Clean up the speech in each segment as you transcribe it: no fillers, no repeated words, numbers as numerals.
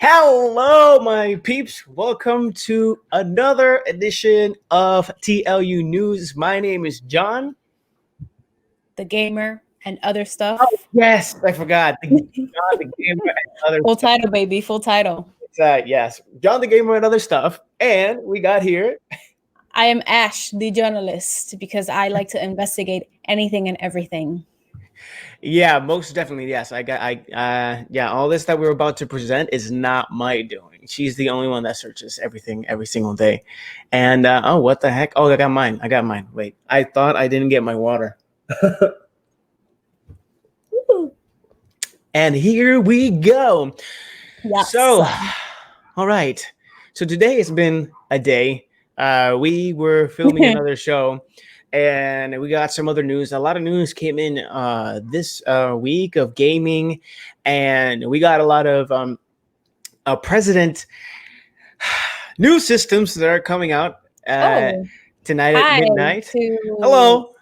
Hello, my peeps. Welcome to another edition of TLU News. My name is John. The gamer and other Oh, stuff. yes, I forgot. John the Gamer and other Full stuff. title, baby. Full title. Yes, John the Gamer and other stuff. And we got here. I am Ash, the journalist, because I like to investigate anything and everything. Yeah, most definitely. Yes, yeah, all this that we're about to present is not my doing. She's the only one that searches everything every single day. And, oh, what the heck? Oh, I got mine. Wait, I thought I didn't get my water. And here we go. Yes. So, all right. So today has been a day. We were filming another show, and we got some other news. A lot of news came in this week of gaming, and we got a lot of president new systems that are coming out tonight at midnight. Hello,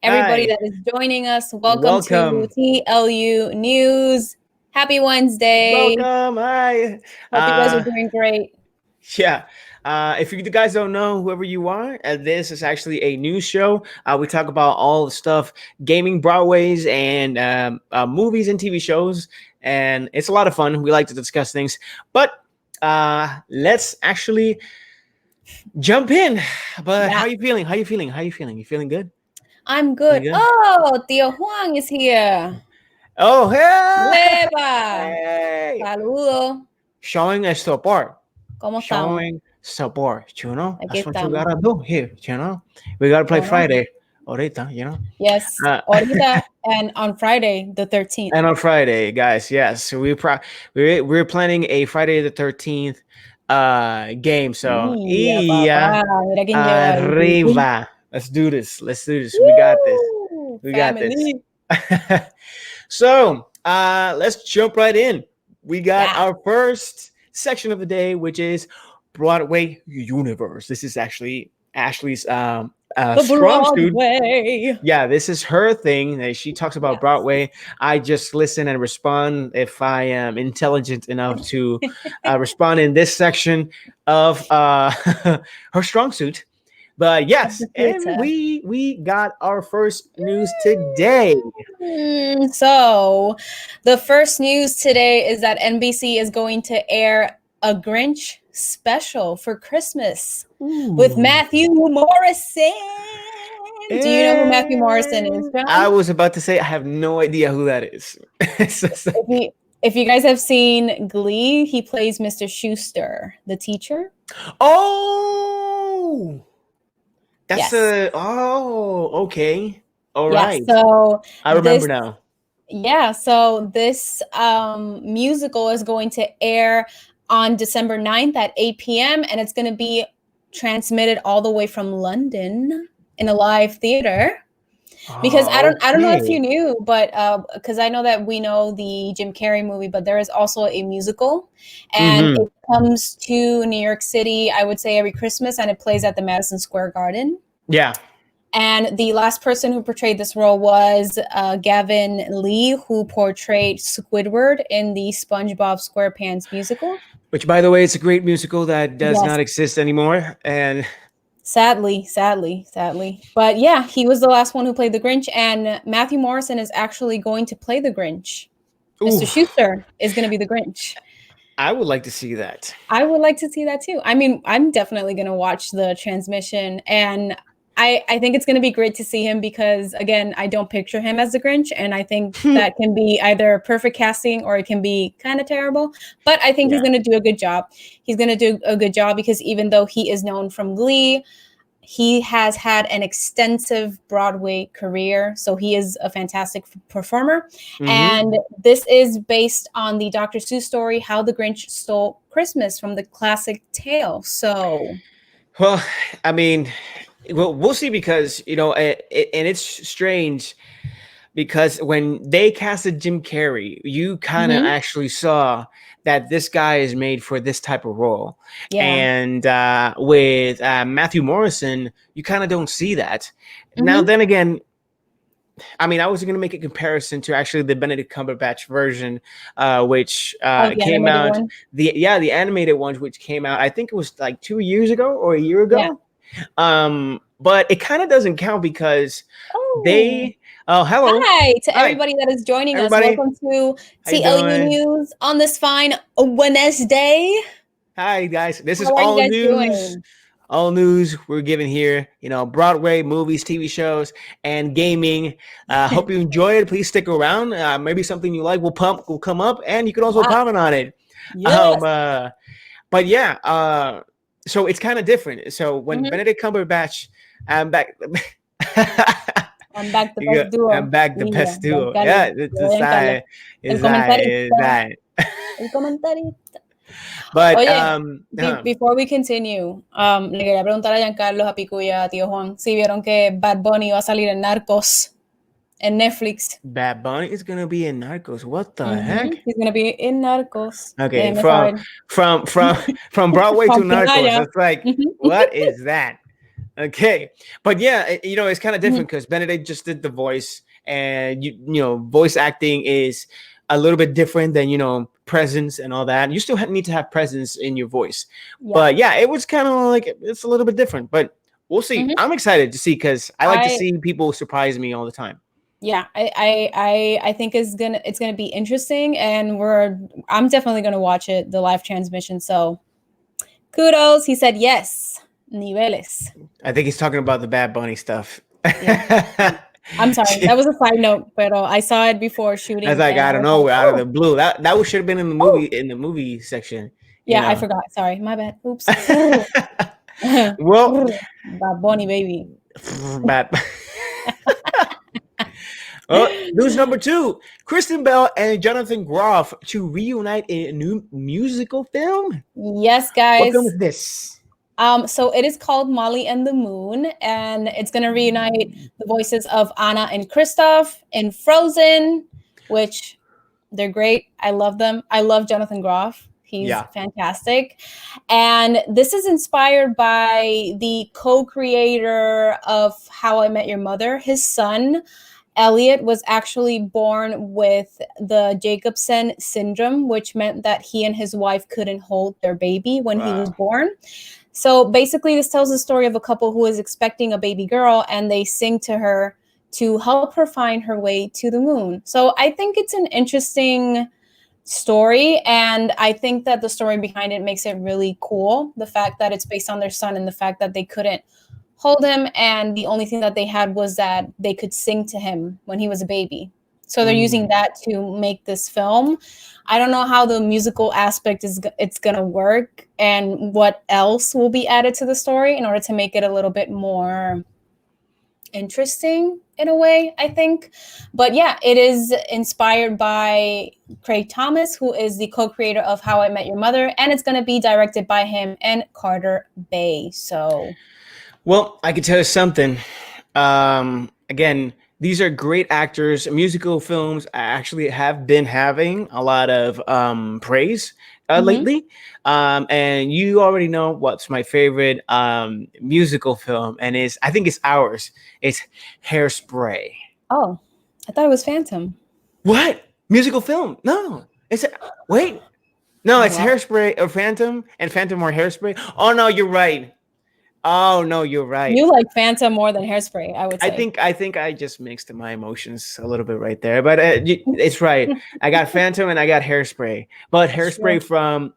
everybody hi. that is joining us. Welcome Welcome. to TLU News. Happy Wednesday. Welcome. Hi. Hope you guys are doing great. Yeah. If you guys don't know whoever you are, this is actually a news show. We talk about all the stuff, gaming, Broadways, and movies and TV shows, and it's a lot of fun. We like to discuss things, but let's actually jump in. But how are you feeling? You feeling good? I'm good. Oh, Tío Juan is here. Oh, hey! Hey! Saludo. Showing us support. ¿Cómo Showing support, you know? Aquí That's what you gotta do here, you know? We gotta play Friday. Ahorita, you know? Yes, ahorita and on Friday the 13th. And on Friday, guys, yes. So we're planning a Friday the 13th game. So arriba. Let's do this. We got this. We got this. So let's jump right in. We got our first section of the day, which is Broadway Universe. This is actually Ashley's strong suit. Yeah, this is her thing. She talks about Broadway. I just listen and respond if I am intelligent enough to respond in this section of her strong suit. But yes, and we got our first news today. So the first news today is that NBC is going to air a Grinch special for Christmas with Matthew Morrison. Do you know who Matthew Morrison is, John? I was about to say I have no idea who that is. If you guys have seen Glee, he plays Mr. Schuster, the teacher. Oh, that's okay. All right. So I remember now. Yeah, so this musical is going to air on December 9th at 8 p.m. and it's going to be transmitted all the way from London in a live theater. Because I don't know if you knew, but because I know that we know the Jim Carrey movie, but there is also a musical, and it comes to New York City, I would say every Christmas, and it plays at the Madison Square Garden. Yeah. And the last person who portrayed this role was Gavin Lee, who portrayed Squidward in the SpongeBob SquarePants musical. Which, by the way, it's a great musical that does not exist anymore. And sadly. But yeah, he was the last one who played the Grinch. And Matthew Morrison is actually going to play the Grinch. Mr. Schuster is going to be the Grinch. I would like to see that. I would like to see that too. I mean, I'm definitely going to watch the transmission, and I think it's going to be great to see him because, again, I don't picture him as the Grinch, and I think that can be either perfect casting or it can be kind of terrible. But I think he's going to do a good job. He's going to do a good job because even though he is known from Glee, he has had an extensive Broadway career, so he is a fantastic performer. And this is based on the Dr. Seuss story, How the Grinch Stole Christmas, from the classic tale. So, well, I mean, we'll see, because and it's strange because when they casted Jim Carrey, you kind of actually saw that this guy is made for this type of role. And with Matthew Morrison, you kind of don't see that. Now, then again, I mean, I was going to make a comparison to actually the Benedict Cumberbatch version, which the came out. one. The animated ones, which came out. I think it was like 2 years ago or a year ago. Yeah. But it kind of doesn't count because Oh. they. Oh, hello. Hi to Hi, everybody that is joining everybody. us. Welcome to How you TLU doing? News on this fine Wednesday. Hi, guys. This is How are you all guys news. doing? All news we're giving here, Broadway, movies, TV shows, and gaming. Hope you enjoy it. Please stick around. Maybe something you like will come up, and you can also comment on it. Yes. But yeah, so it's kind of different. So when Benedict Cumberbatch, I'm back. I'm back the best duo. I'm back the best duo. Yeah, it's that. Is that. El comentarista. But Oye, before we continue, le quería preguntar a Giancarlo, a Pico y a Tío Juan si vieron que Bad Bunny va a salir en Narcos en Netflix. Bad Bunny is gonna be in Narcos. What the heck? He's gonna be in Narcos. Okay, from Broadway to Narcos. It's like, what is that? Okay, but yeah, it's kind of different because Benedict just did the voice, and voice acting is a little bit different than presence and all that. You still need to have presence in your voice, but yeah, it was kind of like it's a little bit different. But we'll see. I'm excited to see because I like to see people surprise me all the time. Yeah, I think it's gonna be interesting, and I'm definitely gonna watch it, the live transmission. So kudos. He said yes. Niveles. I think he's talking about the Bad Bunny stuff. Yeah. I'm sorry, that was a side note, but I saw it before shooting. That's like out of nowhere, out of the blue. That should have been in the movie section. Yeah, I forgot. Sorry, my bad. Oops. Well, Bad Bunny, baby. Bad. News number 2: Kristen Bell and Jonathan Groff to reunite in a new musical film. Yes, guys. What film is this? So it is called Molly and the Moon, and it's going to reunite the voices of Anna and Kristoff in Frozen, which they're great. I love them. I love Jonathan Groff. He's fantastic. And this is inspired by the co-creator of How I Met Your Mother. His son, Elliot, was actually born with the Jacobson syndrome, which meant that he and his wife couldn't hold their baby when he was born. So basically, this tells the story of a couple who is expecting a baby girl, and they sing to her to help her find her way to the moon. So I think it's an interesting story, and I think that the story behind it makes it really cool. The fact that it's based on their son, and the fact that they couldn't hold him, and the only thing that they had was that they could sing to him when he was a baby. So they're using that to make this film. I don't know how the musical aspect it's gonna work, and what else will be added to the story in order to make it a little bit more interesting in a way, I think. But yeah, it is inspired by Craig Thomas, who is the co-creator of How I Met Your Mother, and it's gonna be directed by him and Carter Bay. So, well, I can tell you something. Again, these are great actors. Musical films actually have been having a lot of praise lately. And you already know what's my favorite musical film, and I think it's ours. It's Hairspray. Oh, I thought it was Phantom. What? Musical film? No. Wait. No, it's Hairspray or Phantom, and Phantom or Hairspray. Oh no, you're right. Oh no, you're right. You like Phantom more than Hairspray, I would say. I think I just mixed my emotions a little bit right there, but it's right. I got Phantom and I got Hairspray, but Hairspray from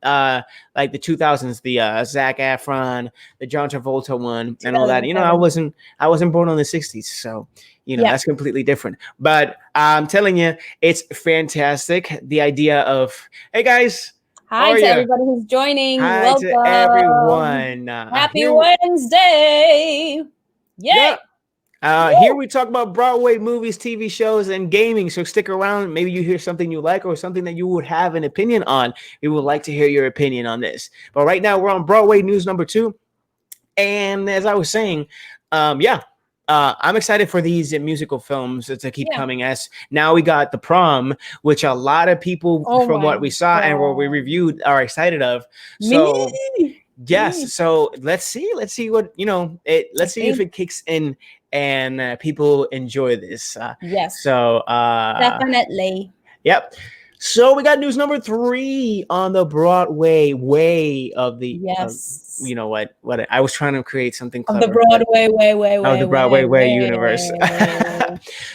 like the 2000s, the Zac Efron, the John Travolta one, and all that. I wasn't born on the 60s, so that's completely different. But I'm telling you, it's fantastic. The idea of, hey guys. Hi to everybody who's joining. Hi Welcome to everyone. Happy Wednesday. Yay. Here we talk about Broadway movies, TV shows, and gaming. So stick around. Maybe you hear something you like or something that you would have an opinion on. We would like to hear your opinion on this. But right now we're on Broadway news number 2. And as I was saying, I'm excited for these musical films to keep coming. As now we got The Prom, which a lot of people from what we saw and what we reviewed are excited of. So Yes. So let's see what let's see if it kicks in and people enjoy this. Yes. So definitely. Yep. So we got news number 3 on the Broadway way of the. You know what I was trying to create something clever. Of the Broadway of the Broadway way universe.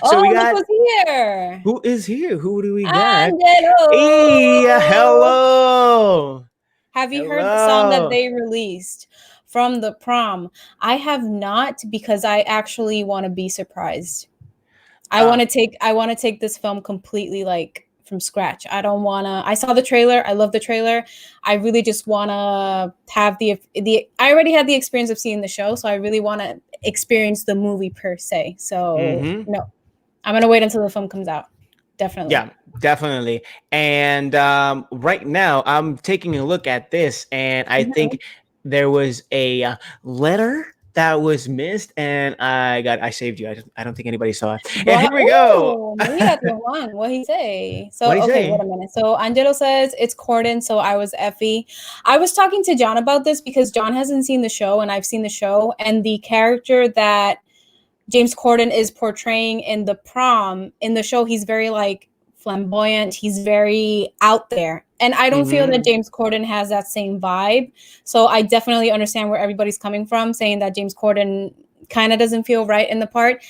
So we got. Look who's here. Who is here? Who do we got? Angelo. Hello. Have you heard the song that they released from the prom? I have not, because I actually want to be surprised. I want to take this film completely like from scratch. I don't want to. I saw the trailer. I love the trailer. I really just want to have the. I already had the experience of seeing the show, so I really want to experience the movie per se. So no, I'm gonna wait until the film comes out. Definitely. Yeah, definitely. And right now, I'm taking a look at this, and I think there was a letter that was missed, and I saved you. I don't think anybody saw it. And here we go. What he say? So okay, wait a minute. So Angelo says it's Corden, so I was Effie. I was talking to John about this because John hasn't seen the show, and I've seen the show, and the character that James Corden is portraying in the prom in the show, he's very like flamboyant. He's very out there. And I don't feel that James Corden has that same vibe. So I definitely understand where everybody's coming from, saying that James Corden kind of doesn't feel right in the part.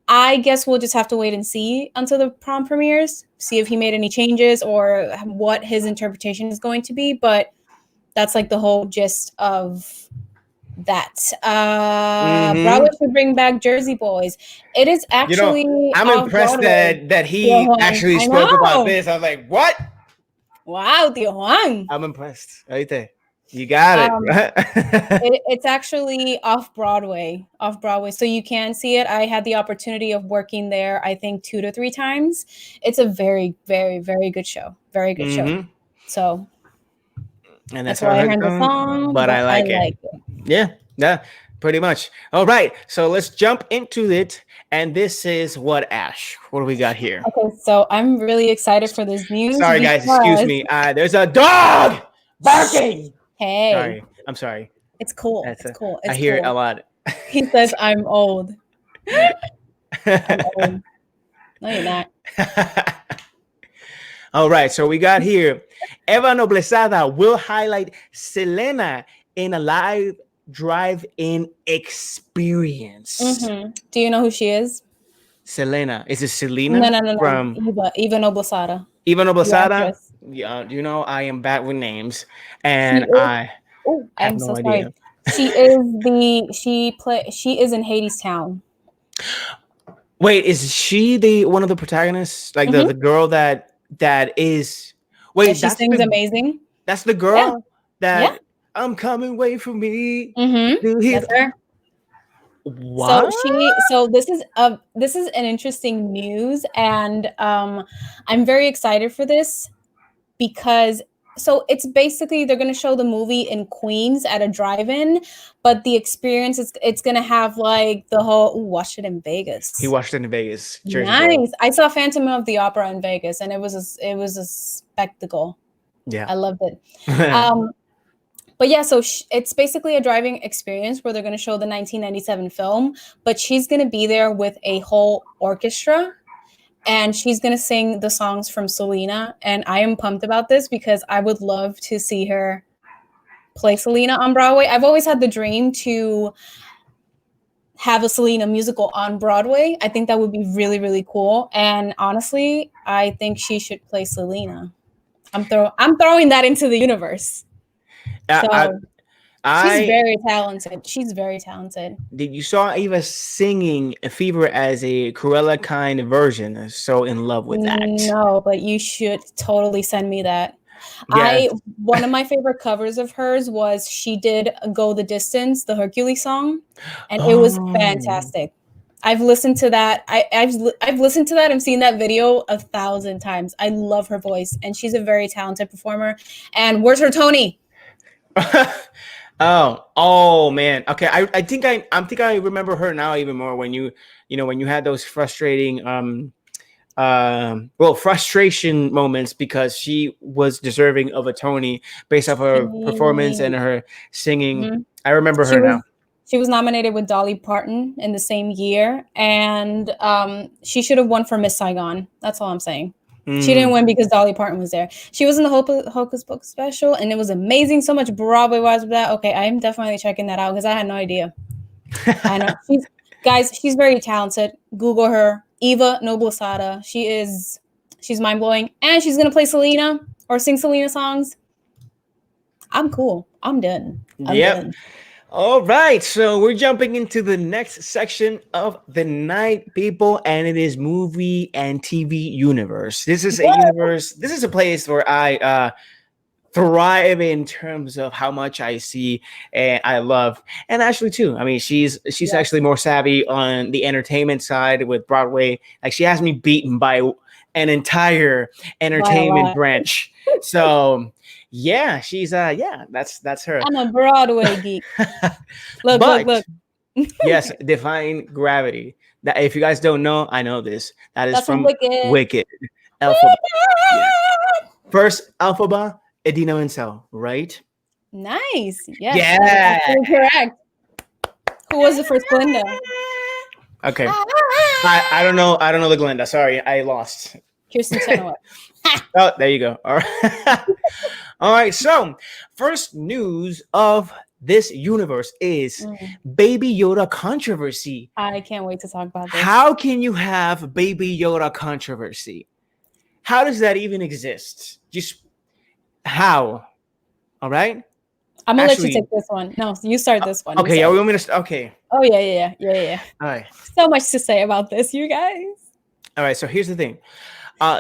I guess we'll just have to wait and see until the prom premieres, see if he made any changes or what his interpretation is going to be. But that's like the whole gist of that. Broadway should bring back Jersey Boys. It is actually. I'm impressed that he actually spoke about this. I was like, what? Wow, Tio Juan. I'm impressed. Right, you got it. It's actually off Broadway. So you can see it. I had the opportunity of working there, I think 2 to 3 times. It's a very, very, very good show. Very good show. So. And that's why I heard the song, but I like it. Yeah, pretty much. All right, so let's jump into it. And this is what, Ash? What do we got here? Okay, so I'm really excited for this news. Sorry, guys, excuse me. There's a dog barking. Hey. Sorry, I'm sorry. It's cool. It's cool. I hear it a lot. He says, I'm old. I'm old. No, you're not. All right, so we got here. Eva Noblezada will highlight Selena in a live drive-in experience. Do you know who she is? Selena. Is it Selena? No. From Eva Noblezada. Eva Noblezada? Yeah, you know, I am bad with names. And I'm so idea. Sorry. She is in Hadestown. Wait, is she one of the protagonists? Like the girl that is. Wait, she sings amazing. That's the girl that I'm coming, wait for me. That's her. What? So this is an interesting news, and I'm very excited for this because it's basically they're going to show the movie in Queens at a drive-in, but the experience it's going to have like the whole watched it in Vegas. He watched it in Vegas. Jersey nice. Boy. I saw Phantom of the Opera in Vegas, and it was a spectacle. Yeah, I loved it. But yeah, so it's basically a driving experience where they're going to show the 1997 film, but she's going to be there with a whole orchestra. And she's going to sing the songs from Selena. And I am pumped about this because I would love to see her play Selena on Broadway. I've always had the dream to have a Selena musical on Broadway. I think that would be really, really cool. And honestly, I think she should play Selena. I'm throwing that into the universe. She's very talented. Did you saw Eva singing Fever as a Cruella kind of version? So in love with that. No, but you should totally send me that. Yes. One of my favorite covers of hers was she did Go the Distance, the Hercules song, and it was fantastic. I've listened to that. I've listened to that and seen that video 1,000 times. I love her voice, and she's a very talented performer. And where's her Tony? Oh man. Okay. I think I remember her now even more when you had those frustrating frustration moments because she was deserving of a Tony based off her performance and her singing. Mm-hmm. I remember her now. She was nominated with Dolly Parton in the same year, and she should have won for Miss Saigon. That's all I'm saying. She didn't win because Dolly Parton was there. She was in the Hocus Pocus special, and it was amazing. So much Broadway-wise with that. Okay, I'm definitely checking that out because I had no idea. I know she's very talented. Google her, Eva Noblesada. She's mind-blowing, and she's gonna play Selena or sing Selena songs. I'm cool. I'm done. Done. All right, so we're jumping into the next section of the night, people, and it is movie and TV universe. This is a universe. This is a place where I thrive in terms of how much I see and I love. And Ashley too. I mean, she's actually more savvy on the entertainment side with Broadway. Like she has me beaten by an entire entertainment branch. So. Yeah, she's that's her. I'm a Broadway geek. Look. Yes, Defying Gravity. That if you guys don't know, I know this. That's from Wicked. Elphaba. Yeah. First Elphaba, Idina Menzel, right? Nice. Yes. Yeah. Correct. Who was the first Glinda? Okay. I don't know the Glinda. Sorry, I lost. Kirsten Chenoweth. Oh, there you go. All right. All right. So, first news of this universe is Baby Yoda controversy. I can't wait to talk about this. How can you have Baby Yoda controversy? How does that even exist? Just how? All right. I'm gonna let you take this one. No, you start this one. Okay. Yeah, we want me to. Okay. Oh yeah. All right. So much to say about this, you guys. All right. So here's the thing.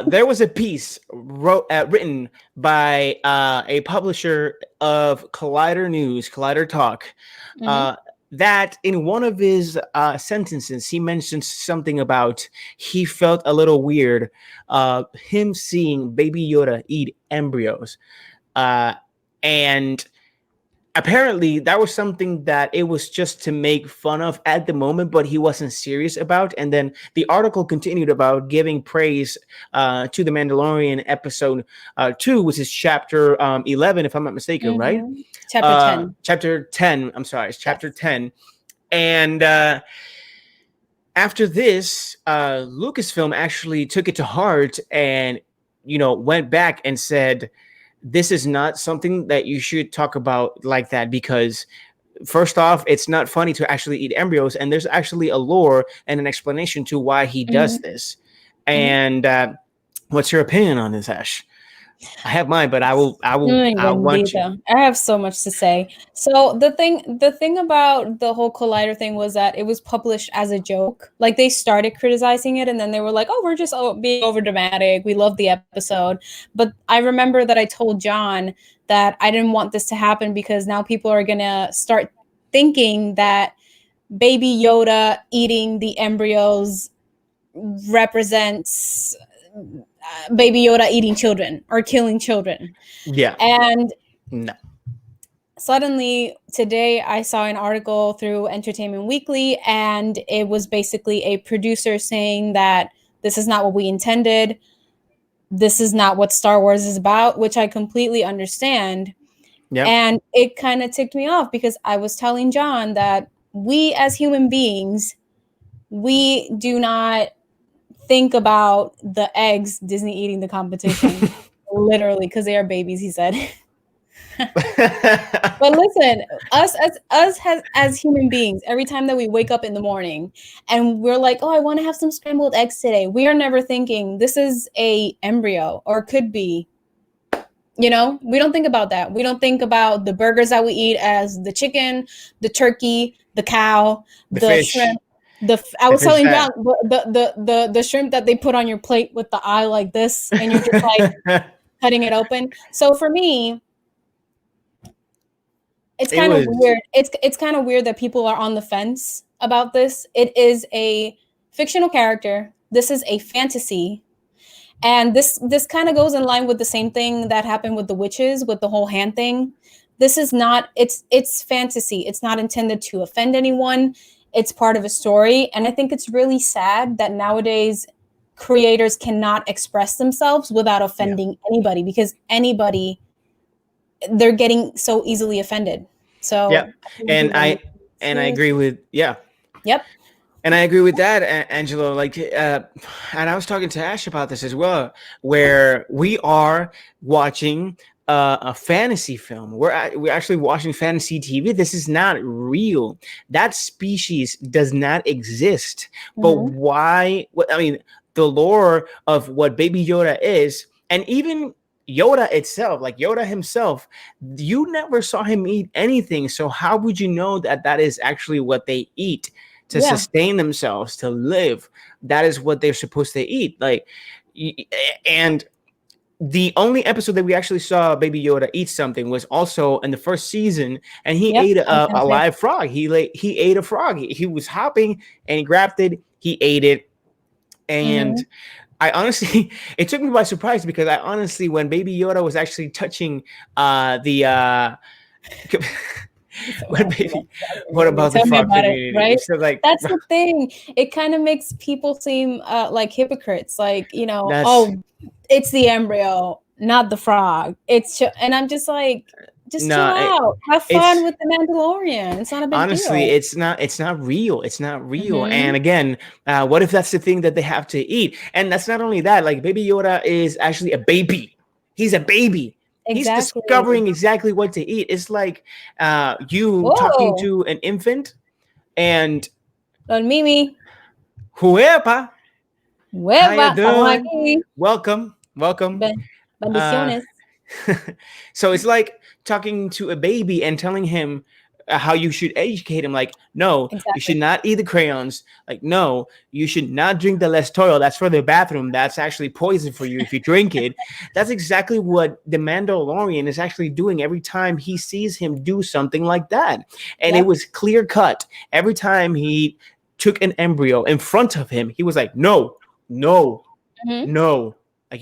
There was a piece written by a publisher of Collider Talk, that in one of his sentences, he mentioned something about he felt a little weird him seeing Baby Yoda eat embryos. And apparently that was something that it was just to make fun of at the moment, but he wasn't serious about. And then the article continued about giving praise to The Mandalorian episode 2, which is chapter 11, if I'm not mistaken, right? Chapter 10. Chapter 10. I'm sorry. It's chapter 10. And after this, Lucasfilm actually took it to heart and, went back and said, this is not something that you should talk about like that, because first off, it's not funny to actually eat embryos. And there's actually a lore and an explanation to why he does this. And what's your opinion on this, Ash? I have mine, but I want you. I have so much to say. So the thing about the whole Collider thing was that it was published as a joke. Like they started criticizing it and then they were like, oh, we're just being over dramatic. We love the episode. But I remember that I told John that I didn't want this to happen because now people are going to start thinking that Baby Yoda eating the embryos represents Baby Yoda eating children or killing children. Yeah. And no. Suddenly today I saw an article through Entertainment Weekly, and it was basically a producer saying that this is not what we intended. This is not what Star Wars is about, which I completely understand. Yep. And it kind of ticked me off because I was telling John that we as human beings, we do not think about the eggs Disney eating the competition. Literally, because they are babies, he said. But listen, us as human beings, every time that we wake up in the morning and we're like, oh, I want to have some scrambled eggs today, we are never thinking this is a embryo or could be. We don't think about that. We don't think about the burgers that we eat as the chicken, the turkey, the cow, the shrimp. I was telling John the shrimp that they put on your plate with the eye like this, and you're just like cutting it open. So for me, it's kind of weird. It's kind of weird that people are on the fence about this. It is a fictional character. This is a fantasy. And this kind of goes in line with the same thing that happened with the witches, with the whole hand thing. This is not, it's fantasy. It's not intended to offend anyone. It's part of a story. And I think it's really sad that nowadays creators cannot express themselves without offending anybody, because anybody, they're getting so easily offended. So yeah, and I agree with Yep. And I agree with that, Angelo. Like, and I was talking to Ash about this as well, where we are watching a fantasy film. We're actually watching fantasy TV. This is not real. That species does not exist. But why? I mean, the lore of what Baby Yoda is, and even Yoda itself, like Yoda himself, you never saw him eat anything. So how would you know that that is actually what they eat? To sustain themselves, to live. That is what they're supposed to eat. Like, and the only episode that we actually saw Baby Yoda eat something was also in the first season, and he ate a live frog. He ate a frog. He was hopping and he grabbed it. He ate it, and I honestly, it took me by surprise, because I honestly, when Baby Yoda was actually touching the what about the frog community? Right? So, like, that's the thing. It kind of makes people seem like hypocrites. Like, oh, it's the embryo, not the frog. And I'm just like, chill out. Have fun with the Mandalorian. It's not a big honestly, deal. it's not real. It's not real. And again, what if that's the thing that they have to eat? And that's not only that. Like, Baby Yoda is actually a baby. He's a baby. Exactly. He's discovering exactly what to eat. It's like you talking to an infant, and Don Mimi, whoever, how you doing? Welcome. Bendiciones. So it's like talking to a baby and telling him how you should educate him. Like, no, you should not eat the crayons. Like, no, you should not drink the Lestoil. That's for the bathroom. That's actually poison for you if you drink it. That's exactly what the Mandalorian is actually doing every time he sees him do something like that. And it was clear cut. Every time he took an embryo in front of him, he was like, no. Like,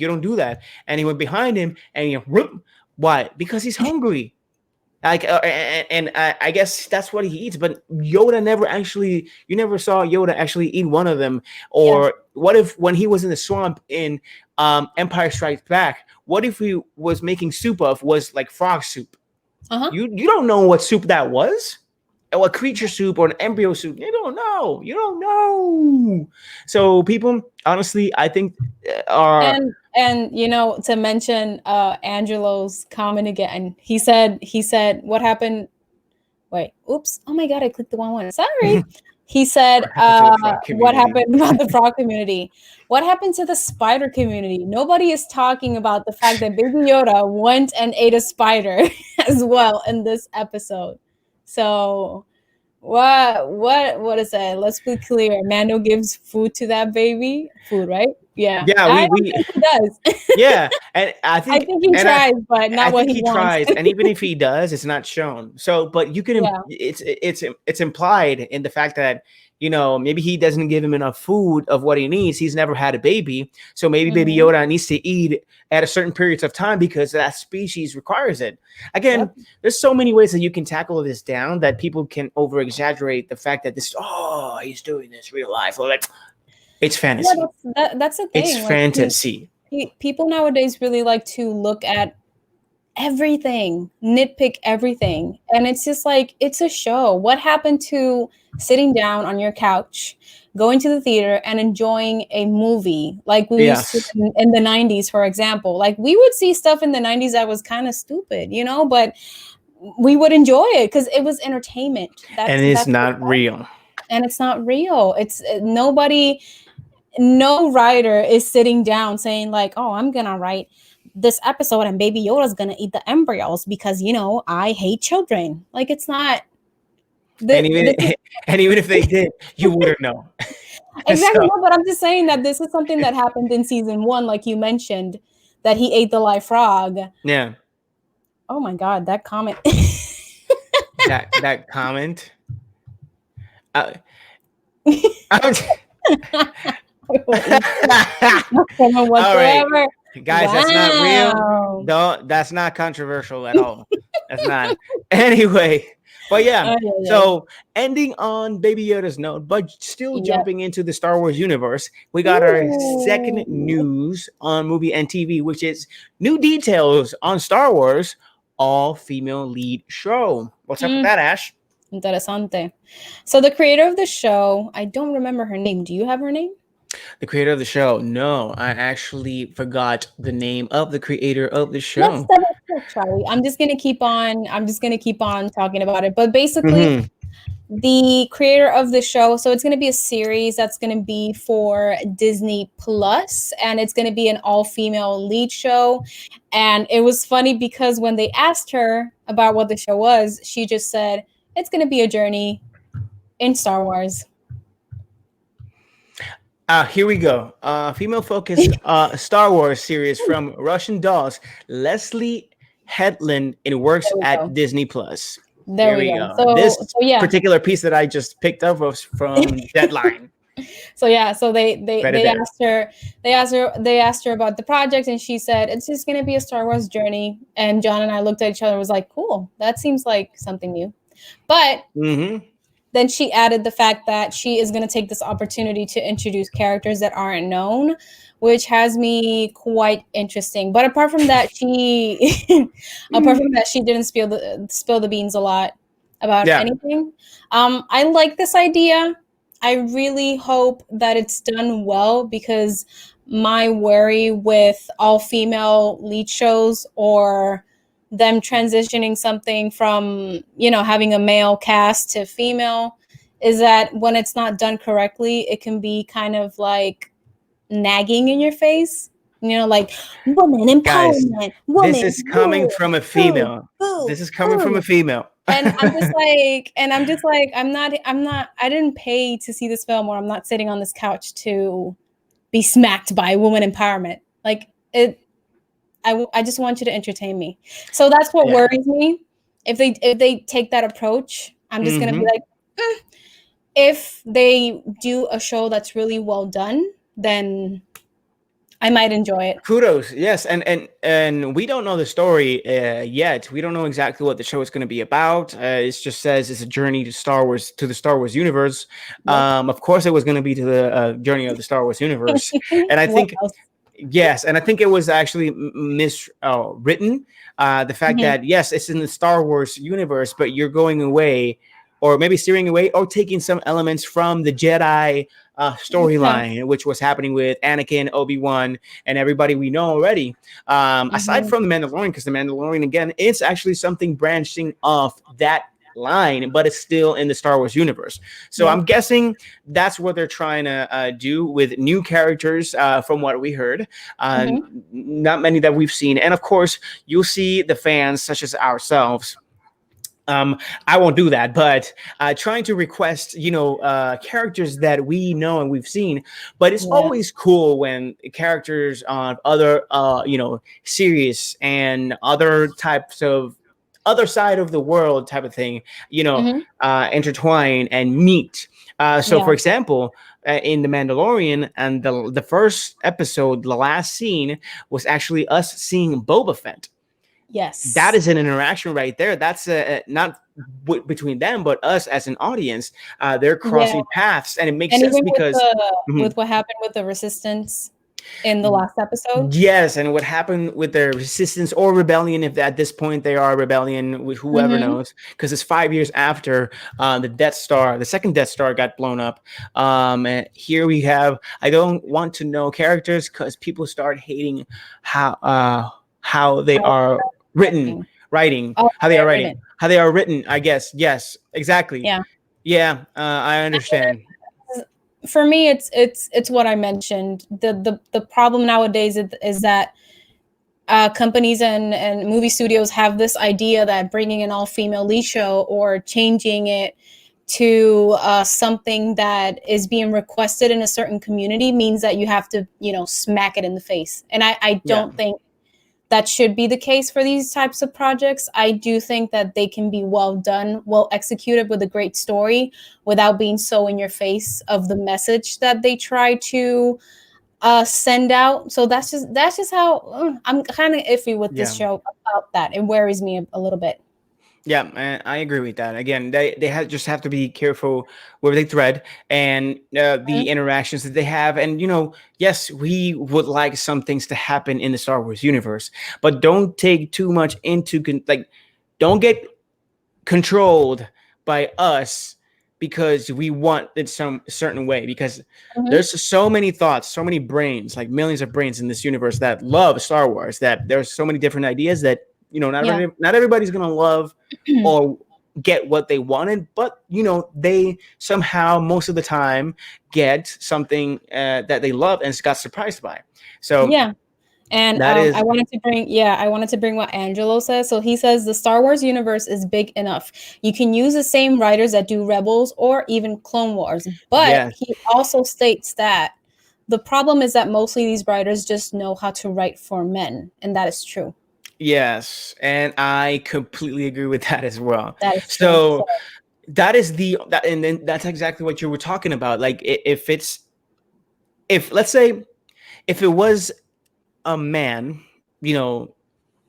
you don't do that. And he went behind him and he whoop. Why? Because he's hungry. Like, and I guess that's what he eats. But Yoda you never saw Yoda actually eat one of them. Or what if when he was in the swamp in Empire Strikes Back, what if he was making soup of was like frog soup? You don't know what soup that was. Or a creature soup or an embryo soup. You don't know. So people, honestly, I think are and to mention Angelo's comment again. He said, what happened? Wait, oops. Oh my God, I clicked the wrong one. Sorry. He said, what happened about the frog community? What happened to the spider community? Nobody is talking about the fact that Baby Yoda went and ate a spider as well in this episode. So what is that? Let's be clear. Mando gives food to that baby. Food, right? Yeah. I don't think he does. Yeah, and I think he tries, but not what he wants. Tries, and even if he does, it's not shown. So, but you can. It's implied in the fact that maybe he doesn't give him enough food of what he needs. He's never had a baby, so maybe Baby Yoda needs to eat at a certain periods of time because that species requires it. Again, there's so many ways that you can tackle this down that people can over exaggerate the fact that he's doing this real life. Like, it's fantasy. Yeah, that's the thing. It's fantasy. People nowadays really like to look at everything, nitpick everything. And it's just like, it's a show. What happened to sitting down on your couch, going to the theater and enjoying a movie like we used to in the 90s, for example? Like, we would see stuff in the 90s that was kind of stupid, but we would enjoy it because it was entertainment. And it's not real. And it's not real. It's no writer is sitting down saying like, oh, I'm going to write this episode and Baby Yoda's going to eat the embryos because, I hate children. Like, it's not. And even if they did, you wouldn't know. Exactly. No, but I'm just saying that this is something that happened in season 1, like you mentioned, that he ate the live frog. Yeah. Oh my God, that comment. that comment. All right, guys, that's not real. No, that's not controversial at all. That's not. Anyway, But yeah, yeah. so ending on Baby Yoda's note, but still Yep. jumping into the Star Wars universe, we got our second Ooh. news on movie and TV, which is new details on Star Wars all-female lead show. What's up with that, Ash? Interesante. So the creator of the show, I don't remember her name. Do you have her name? The creator of the show. No, I actually forgot the name of the creator of the Let's show. double check, shall we? I'm just gonna keep on talking about it. But basically, Mm-hmm. the creator of the show, so it's going to be a series that's going to be for Disney Plus, and it's going to be an all-female lead show. And it was funny because when they asked her about what the show was, she just said it's going to be a journey in Star Wars. Here we go. Female focused Star Wars series from Russian dolls Leslie Headland. It works at Disney Plus. There we go. This So yeah, particular piece that I just picked up was from Deadline. So yeah, so they Right they there. asked her about the project, and she said it's just going to be a Star Wars journey. And John and I looked at each other and was like, cool, that seems like something new. But then she added the fact that she is going to take this opportunity to introduce characters that aren't known, which has me quite interesting. But apart from that, she didn't spill the beans a lot about anything. I like this idea. I really hope that it's done well, because my worry with all female lead shows, or them transitioning something from, having a male cast to female, is that when it's not done correctly, it can be kind of like nagging in your face. Like woman empowerment. Woman, this is coming from a female. This is coming from a female. And I'm just like, I didn't pay to see this film, or I'm not sitting on this couch to be smacked by woman empowerment. Like it, I just want you to entertain me. So that's what worries me. If they take that approach, I'm just going to be like, if they do a show that's really well done, then I might enjoy it. Kudos, yes, and we don't know the story yet. We don't know exactly what the show is going to be about. It just says it's a journey to the Star Wars universe. Yep. Of course, it was going to be to the journey of the Star Wars universe, and I think yes, and I think it was actually miswritten. The fact that yes, it's in the Star Wars universe, but you're going away, or maybe steering away, or taking some elements from the Jedi storyline, which was happening with Anakin, Obi-Wan, and everybody we know already. Aside from the Mandalorian, because the Mandalorian, again, it's actually something branching off that line, but it's still in the Star Wars universe. So I'm guessing that's what they're trying to do with new characters, from what we heard. Not many that we've seen. And of course, you'll see the fans such as ourselves. I won't do that, but trying to request, characters that we know and we've seen. But it's always cool when characters on other, series and other types of other side of the world type of thing, intertwine and meet. So, for example, in The Mandalorian, and the first episode, the last scene was actually us seeing Boba Fett. Yes, that is an interaction right there. That's not between them, but us as an audience. They're crossing paths, and it makes sense because with what happened with the Resistance in the last episode. Yes, and what happened with the Resistance or rebellion, if at this point they are a rebellion, with whoever knows, because it's 5 years after the second Death Star got blown up. And here we have, I don't want to know characters because people start hating how they are writing, how they are written, I guess. Yes, exactly. Yeah, I understand. For me, it's what I mentioned. The problem nowadays is that companies and movie studios have this idea that bringing an all-female lead show or changing it to something that is being requested in a certain community means that you have to, smack it in the face. And I don't think that should be the case for these types of projects. I do think that they can be well done, well executed, with a great story, without being so in your face of the message that they try to send out. So that's just how I'm kind of iffy with this show about that. It worries me a little bit. Yeah, and I agree with that. Again, just have to be careful where they thread and the interactions that they have. And yes, we would like some things to happen in the Star Wars universe, but don't take too much into don't get controlled by us because we want it some certain way, because there's so many thoughts, so many brains, like millions of brains in this universe that love Star Wars, that there's so many different ideas that not everybody's gonna love or get what they wanted, but they somehow most of the time get something that they love and got surprised by. So yeah. And that is, I wanted to bring what Angelo says. So he says the Star Wars universe is big enough. You can use the same writers that do Rebels or even Clone Wars. But yeah. he also states that the problem is that mostly these writers just know how to write for men. And that is true. Yes, and I completely agree with that as well. That is true. So and then that's exactly what you were talking about. Like if let's say if it was a man,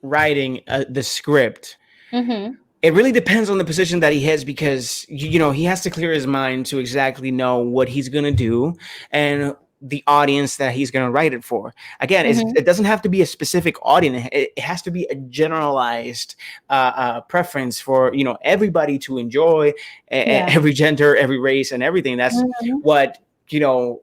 writing the script, it really depends on the position that he has, because he has to clear his mind to exactly know what he's gonna do and the audience that he's gonna write it for. Again, it doesn't have to be a specific audience. It has to be a generalized preference for everybody to enjoy, every gender, every race, and everything. That's what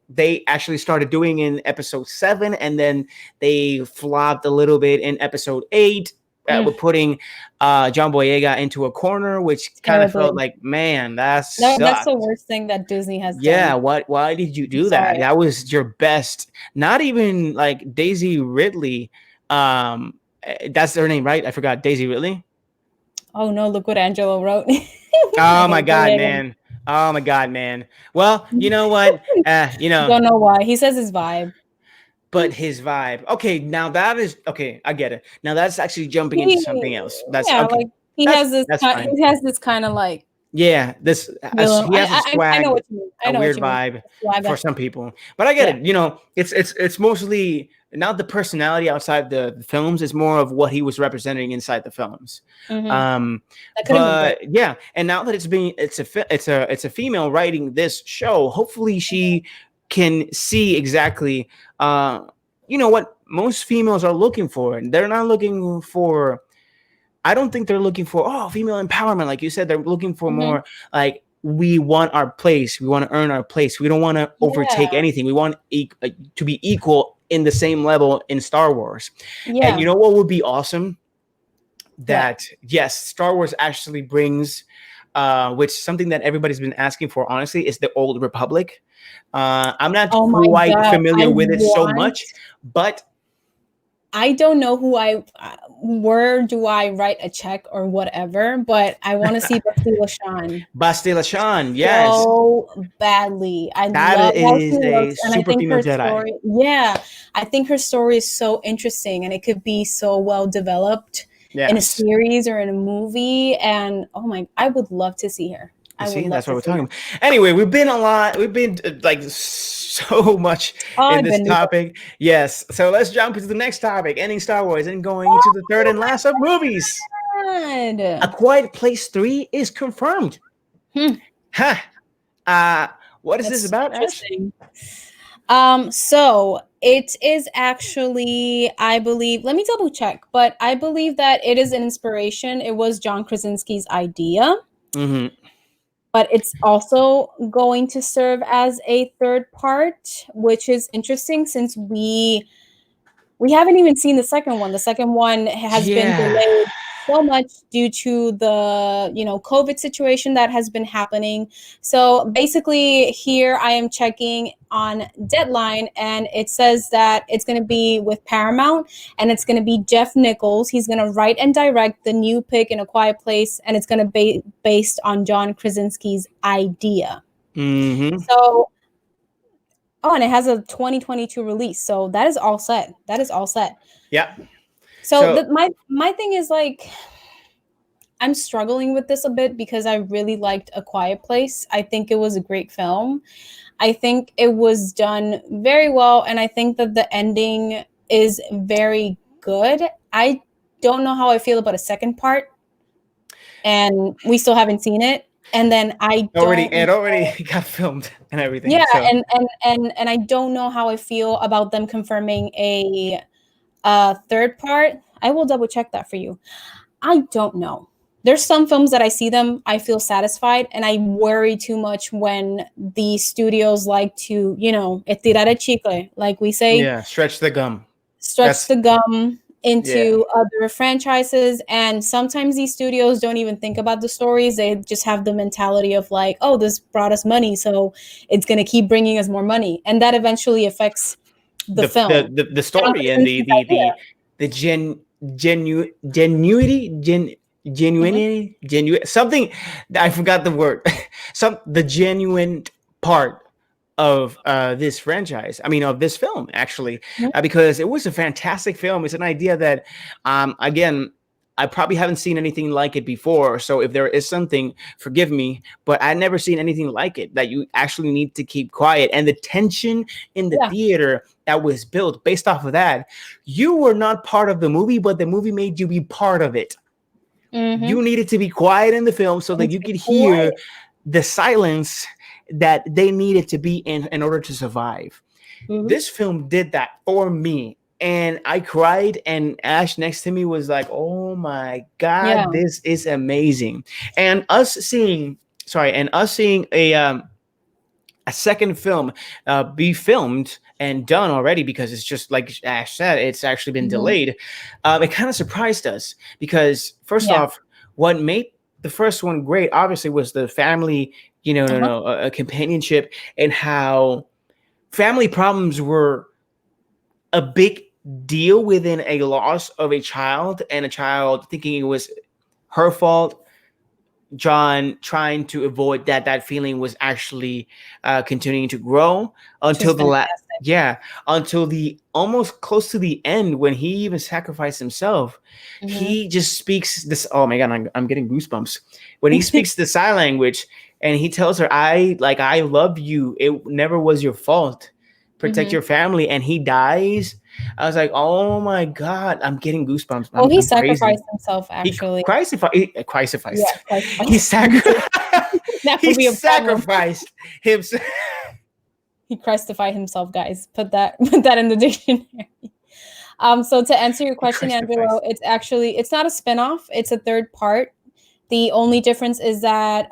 they actually started doing in episode 7, and then they flopped a little bit in episode 8. With putting John Boyega into a corner, which kind of felt like, man, that's the worst thing that Disney has done. Yeah, why did you do that? That was your best. Not even like Daisy Ridley. That's her name, right? I forgot. Daisy Ridley. Oh no! Look what Angelo wrote. Oh my god, man! Oh my god, man! Well, you know what? Don't know why. He says his vibe. But his vibe. Okay, now that is okay. I get it. Now that's actually jumping into something else. That's okay. Like he has this kind of like. Yeah, he has a swag, I know what you mean. a weird vibe for some people. But I get it. It's mostly not the personality outside the films. It's more of what he was representing inside the films. But yeah, and now that it's a female writing this show, hopefully she can see exactly what most females are looking for. And they're not looking for, I don't think they're looking for female empowerment, like you said. They're looking for more like, we want our place, we want to earn our place, we don't want to overtake anything, we want to be equal in the same level in Star Wars. And you know what would be awesome? That yes, Star Wars actually brings which something that everybody's been asking for, honestly, is the Old Republic. I'm not quite familiar with it so much, but I don't know where do I write a check or whatever, but I want to see Bastila Shan. Bastila Shan, yes. So badly. That is a super female Jedi. I think her story is so interesting, and it could be so well developed in a series or in a movie. And I would love to see her. That's what we're talking about. Anyway, we've been like so much in this topic. Yes. So let's jump into the next topic, ending Star Wars and going into the third and last of movies. A Quiet Place 3 is confirmed. What is this about, Ash? So it is actually, I believe, let me double check, but I believe that it is an inspiration. It was John Krasinski's idea. But it's also going to serve as a third part, which is interesting since we haven't even seen the second one. The second one has been delayed so much due to the COVID situation that has been happening. So basically here I am checking on Deadline, and it says that it's going to be with Paramount, and it's going to be Jeff Nichols. He's going to write and direct the new pick in A Quiet Place, and it's going to be based on John Krasinski's idea. So and it has a 2022 release, so that is all set. Yeah. So my thing is, like, I'm struggling with this a bit because I really liked A Quiet Place. I think it was a great film. I think it was done very well, and I think that the ending is very good. I don't know how I feel about a second part. and we still haven't seen it. And then I don't it already got filmed and everything. Yeah, So and I don't know how I feel about them confirming a third part. I will double check that for you. I don't know. There's some films that I see them, I feel satisfied, and I worry too much when the studios like to, estirar el chicle, like we say. yeah, stretch the gum. Stretch the gum into other franchises, and sometimes these studios don't even think about the stories. They just have the mentality of like, oh, this brought us money, so it's going to keep bringing us more money, and that eventually affects the film, the story, and the genuinity, something. I forgot the word. The genuine part of this franchise. I mean, of this film, actually, because it was a fantastic film. It's an idea that, again, I probably haven't seen anything like it before. So if there is something, forgive me, but I've never seen anything like it, that you actually need to keep quiet. And the tension in the theater that was built based off of that, you were not part of the movie, but the movie made you be part of it. You needed to be quiet in the film so that you could hear the silence that they needed to be in order to survive. This film did that for me, and I cried, and Ash next to me was like, oh my God, this is amazing. And us seeing a second film be filmed and done already, because it's just like Ash said, it's actually been delayed. It kind of surprised us, because first off, what made the first one great obviously was the family, a companionship, and how family problems were a big deal within a loss of a child, and a child thinking it was her fault. John trying to avoid that feeling was actually continuing to grow until until the almost close to the end, when he even sacrificed himself. He just speaks this. Oh my God, I'm getting goosebumps when he speaks the sign language, and he tells her, I love you. It never was your fault. Protect your family. And he dies. I was like, oh my God, I'm getting goosebumps. He sacrificed himself, actually. He sacrificed himself. He Christified himself, guys. Put that in the dictionary. So to answer your question, Angelo, it's not a spinoff. It's a third part. The only difference is that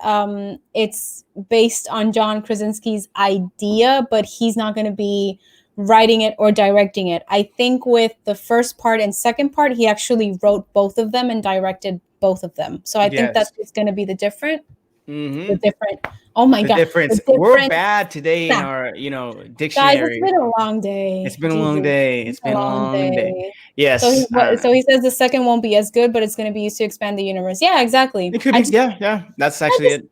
it's based on John Krasinski's idea, but he's not going to be writing it or directing it. I think with the first part and second part, he actually wrote both of them and directed both of them. So I think that's what's going to be the different. The different. Oh my God! Difference. We're bad today in our, dictionary. Guys, it's been a long day. It's been a long day. It's been a long day. Yes. So he says the second won't be as good, but it's going to be used to expand the universe. Yeah, exactly. It could be. Yeah. That's actually it.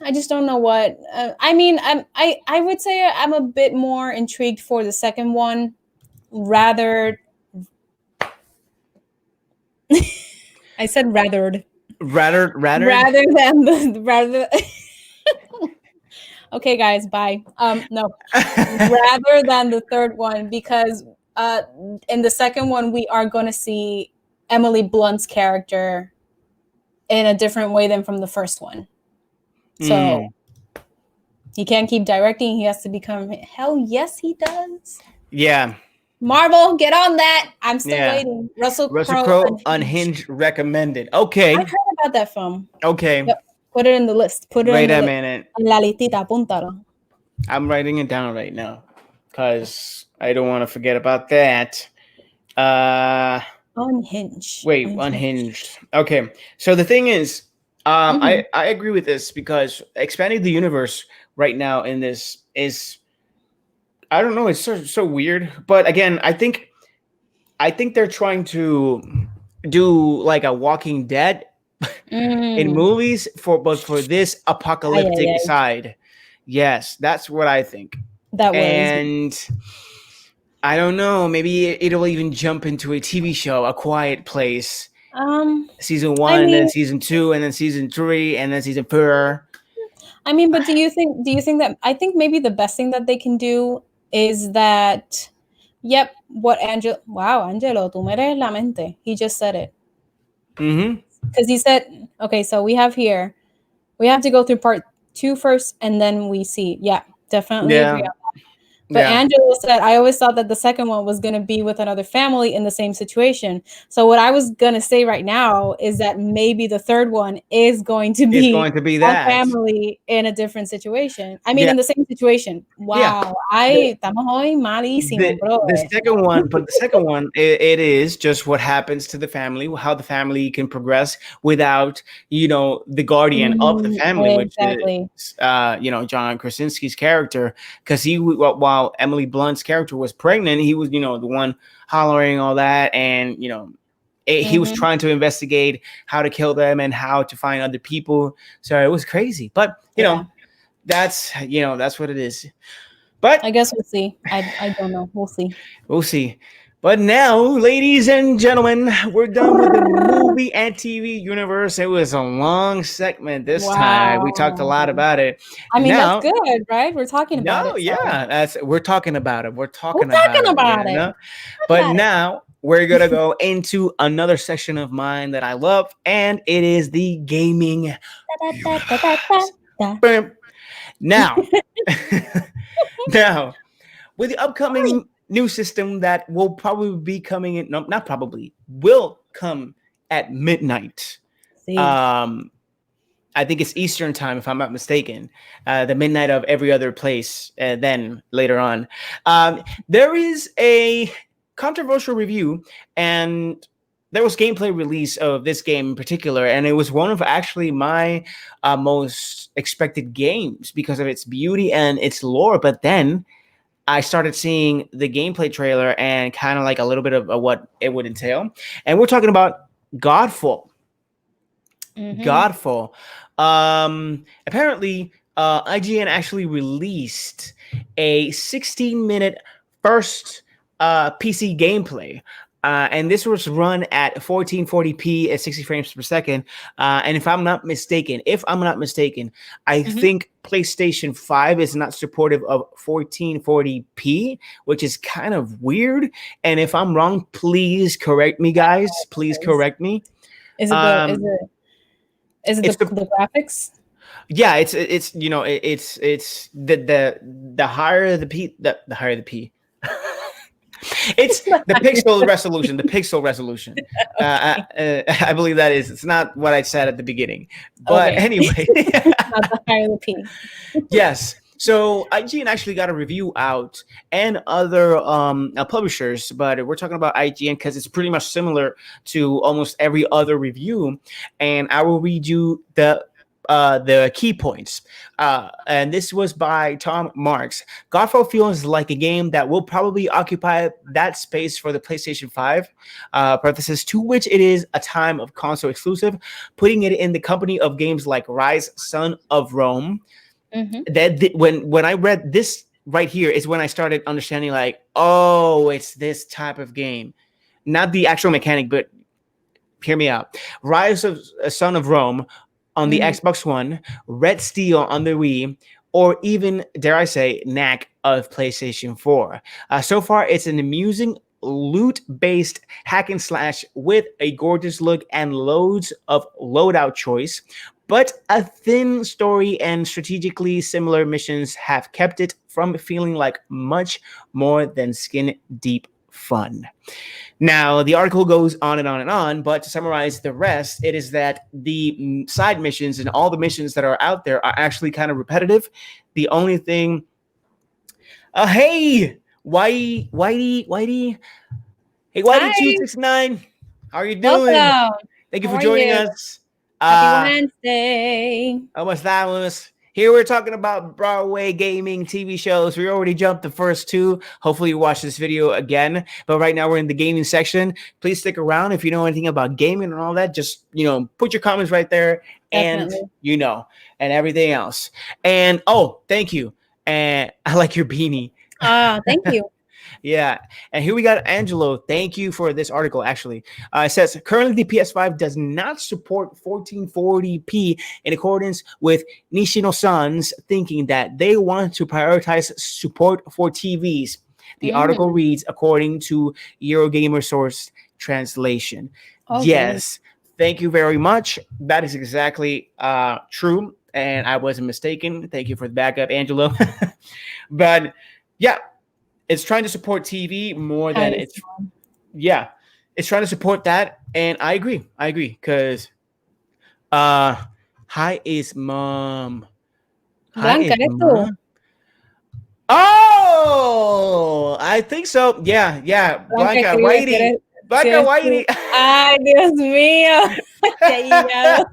I just don't know what. I mean, I would say I'm a bit more intrigued for the second one, rather. I said rather. Rather than. Okay, guys, bye. No, rather than the third one, because in the second one we are going to see Emily Blunt's character in a different way than from the first one. So he can't keep directing. He has to become. Hell yes, he does. Yeah. Marvel, get on that. I'm still waiting. Russell Crowe, Unhinged recommended. Okay. I've heard about that film. Okay. Yep. Put it in the list. Wait a minute. La listita, apúntalo. I'm writing it down right now because I don't want to forget about that. Unhinged. Unhinged. Okay. So the thing is, I agree with this, because expanding the universe right now in this is, I don't know, it's so weird. But again, I think they're trying to do like a Walking Dead in movies for this apocalyptic side. Yes, that's what I think. And I don't know, maybe it'll even jump into a TV show, A Quiet Place. Season 1, and then season 2, and then season 3, and then season 4. I mean, but do you think that, I think maybe the best thing that they can do is that, Angelo, tú me eres la mente. He just said it. because he said, okay, so we have here, we have to go through part 2 first, and then we see. Yeah, definitely agree Yeah. on. But Yeah. Angela said, I always thought that the second one was going to be with another family in the same situation. So what I was going to say right now is that maybe the third one is going to It's be going to be a that. family in a different situation. I mean, Yeah. in the same situation. Yeah. Wow. The, Ay, estamos hoy malísimo, bro. the second one, but the second one, it is just what happens to the family, how the family can progress without, the guardian of the family, which Exactly. is, John Krasinski's character, because while Emily Blunt's character was pregnant, he was, the one hollering all that, and he was trying to investigate how to kill them and how to find other people. So it was crazy, but that's what it is. But I guess we'll see. I don't know. We'll see. we'll see. But now, ladies and gentlemen, we're done with the movie and TV universe. It was a long segment this time. We talked a lot Wow. about it. I mean, that's Now, good, right? We're talking about no, it. So yeah, we're talking about it. We're we're talking about talking it. about it. Talk But about it. now we're gonna go into another section of mine that I love, and it is the gaming Da, da, da, da, da, universe. da. Bam. Now, now, with the Sorry. upcoming new system that will probably be coming in, no, not probably, will come at midnight. See. Um, I think it's Eastern time, if I'm not mistaken, the midnight of every other place. Then later on, there is a controversial review, and there was gameplay release of this game in particular, and it was one of actually my most expected games because of its beauty and its lore. But then I started seeing the gameplay trailer and kind of like a little bit of what it would entail, and we're talking about Godfall. Godfall. Apparently, IGN actually released a 16-minute first PC gameplay. And this was run at 1440p at 60 frames per second. And if I'm not mistaken, I think PlayStation 5 is not supportive of 1440p, which is kind of weird. And if I'm wrong, please correct me, guys. Please correct me. Is it Um, the it's the graphics? Yeah, it's the higher the p the higher the p. It's the pixel resolution. The pixel resolution. I believe that is. It's not what I said at the beginning, but Okay. anyway. Not the higher the P. Yes. So IGN actually got a review out and other publishers, but we're talking about IGN because it's pretty much similar to almost every other review. And I will read you the key points. And this was by Tom Marks. Godfall feels like a game that will probably occupy that space for the PlayStation 5, parenthesis, to which it is a time of console exclusive, putting it in the company of games like Rise, Son of Rome. When I read this right here is when I started understanding, like, oh, it's this type of game, not the actual mechanic, but hear me out. Rise of Son of Rome on the Xbox One, Red Steel on the Wii, or even, dare I say, Knack of PlayStation 4. So far, it's an amusing loot-based hack and slash with a gorgeous look and loads of loadout choice, but a thin story and strategically similar missions have kept it from feeling like much more than skin-deep fun. Now, the article goes on and on and on, but to summarize the rest, it is that the side missions and all the missions that are out there are actually kind of repetitive. The only thing, hey, Whitey, hey, Hi. Whitey269, how are you doing? Welcome. Thank you How for are joining you? us. Happy Wednesday. Almost that was. Here we're talking about Broadway gaming TV shows. We already jumped the first two. Hopefully you watch this video again. But right now we're in the gaming section. Please stick around. If you know anything about gaming and all that, just, put your comments right there. Definitely. And everything else. And, thank you. And I like your beanie. Thank you. Yeah. And here we got Angelo. Thank you for this article, actually. It says, currently the PS5 does not support 1440p in accordance with Nishino-san's thinking that they want to prioritize support for TVs. The article reads, according to Eurogamer source translation. Oh, yes. Thank you very much. That is exactly true, and I wasn't mistaken. Thank you for the backup, Angelo. But yeah, it's trying to support TV more than Hi, it's yeah, it's trying to support that, and I agree. I agree because uh, hi is mom. Hi Blanca, is ¿eres tú? mom. Oh, I think so. Yeah, yeah. Blanca Blanca escribe Whitey. si Blanca eres Whitey. tú. Ay, Dios mío. Chillado.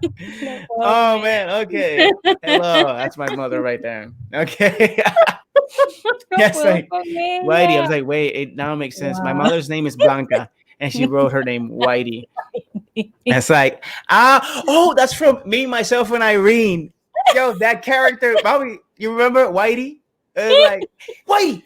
No puedo Oh breathe. man. Okay. Hello. That's my mother right there. Okay. No Yes, puedo like con Whitey. I ella. was like, wait, it now makes sense. My Wow. mother's name is Blanca, and she wrote her name Whitey. It's like, oh, that's from Me, Myself, and Irene. Yo, that character, Bobby, you remember Whitey? It was like, Whitey.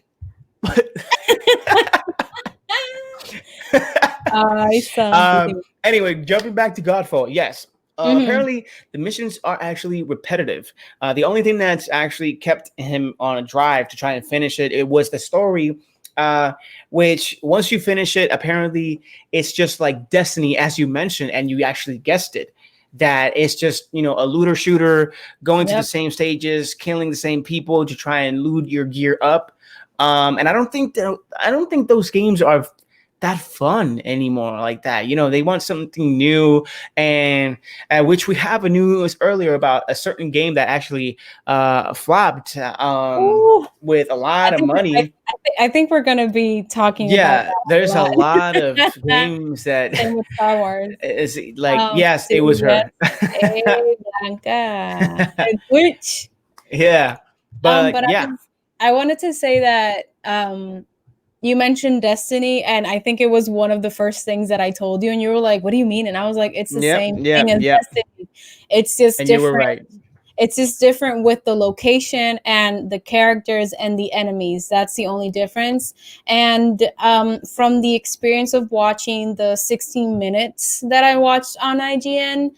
Ay, santísimo. Anyway, jumping back to Godfall, yes. Mhm. Apparently, the missions are actually repetitive. The only thing that's actually kept him on a drive to try and finish it, it was the story, which once you finish it, apparently it's just like Destiny, as you mentioned, and you actually guessed it. That it's just a looter shooter going to the Yep. same stages, killing the same people to try and loot your gear up. And I don't think those games are that fun anymore like that. They want something new, and which we have a news earlier about a certain game that actually flopped Ooh, with a I lot of think money. I think we're gonna be talking about Yeah, that a there's a lot. lot of games that Same with Star Wars. is like, yes, it See, was yes. her. Hey, Blanca. The witch. Yeah, but But yeah, I wanted to say that you mentioned Destiny, and I think it was one of the first things that I told you, and you were like, "What do you mean?" And I was like, "It's the yep, same yep, thing as yep. Destiny. It's just And you were different. right. It's just different with the location and the characters and the enemies. That's the only difference. And from the experience of watching the 16 minutes that I watched on IGN,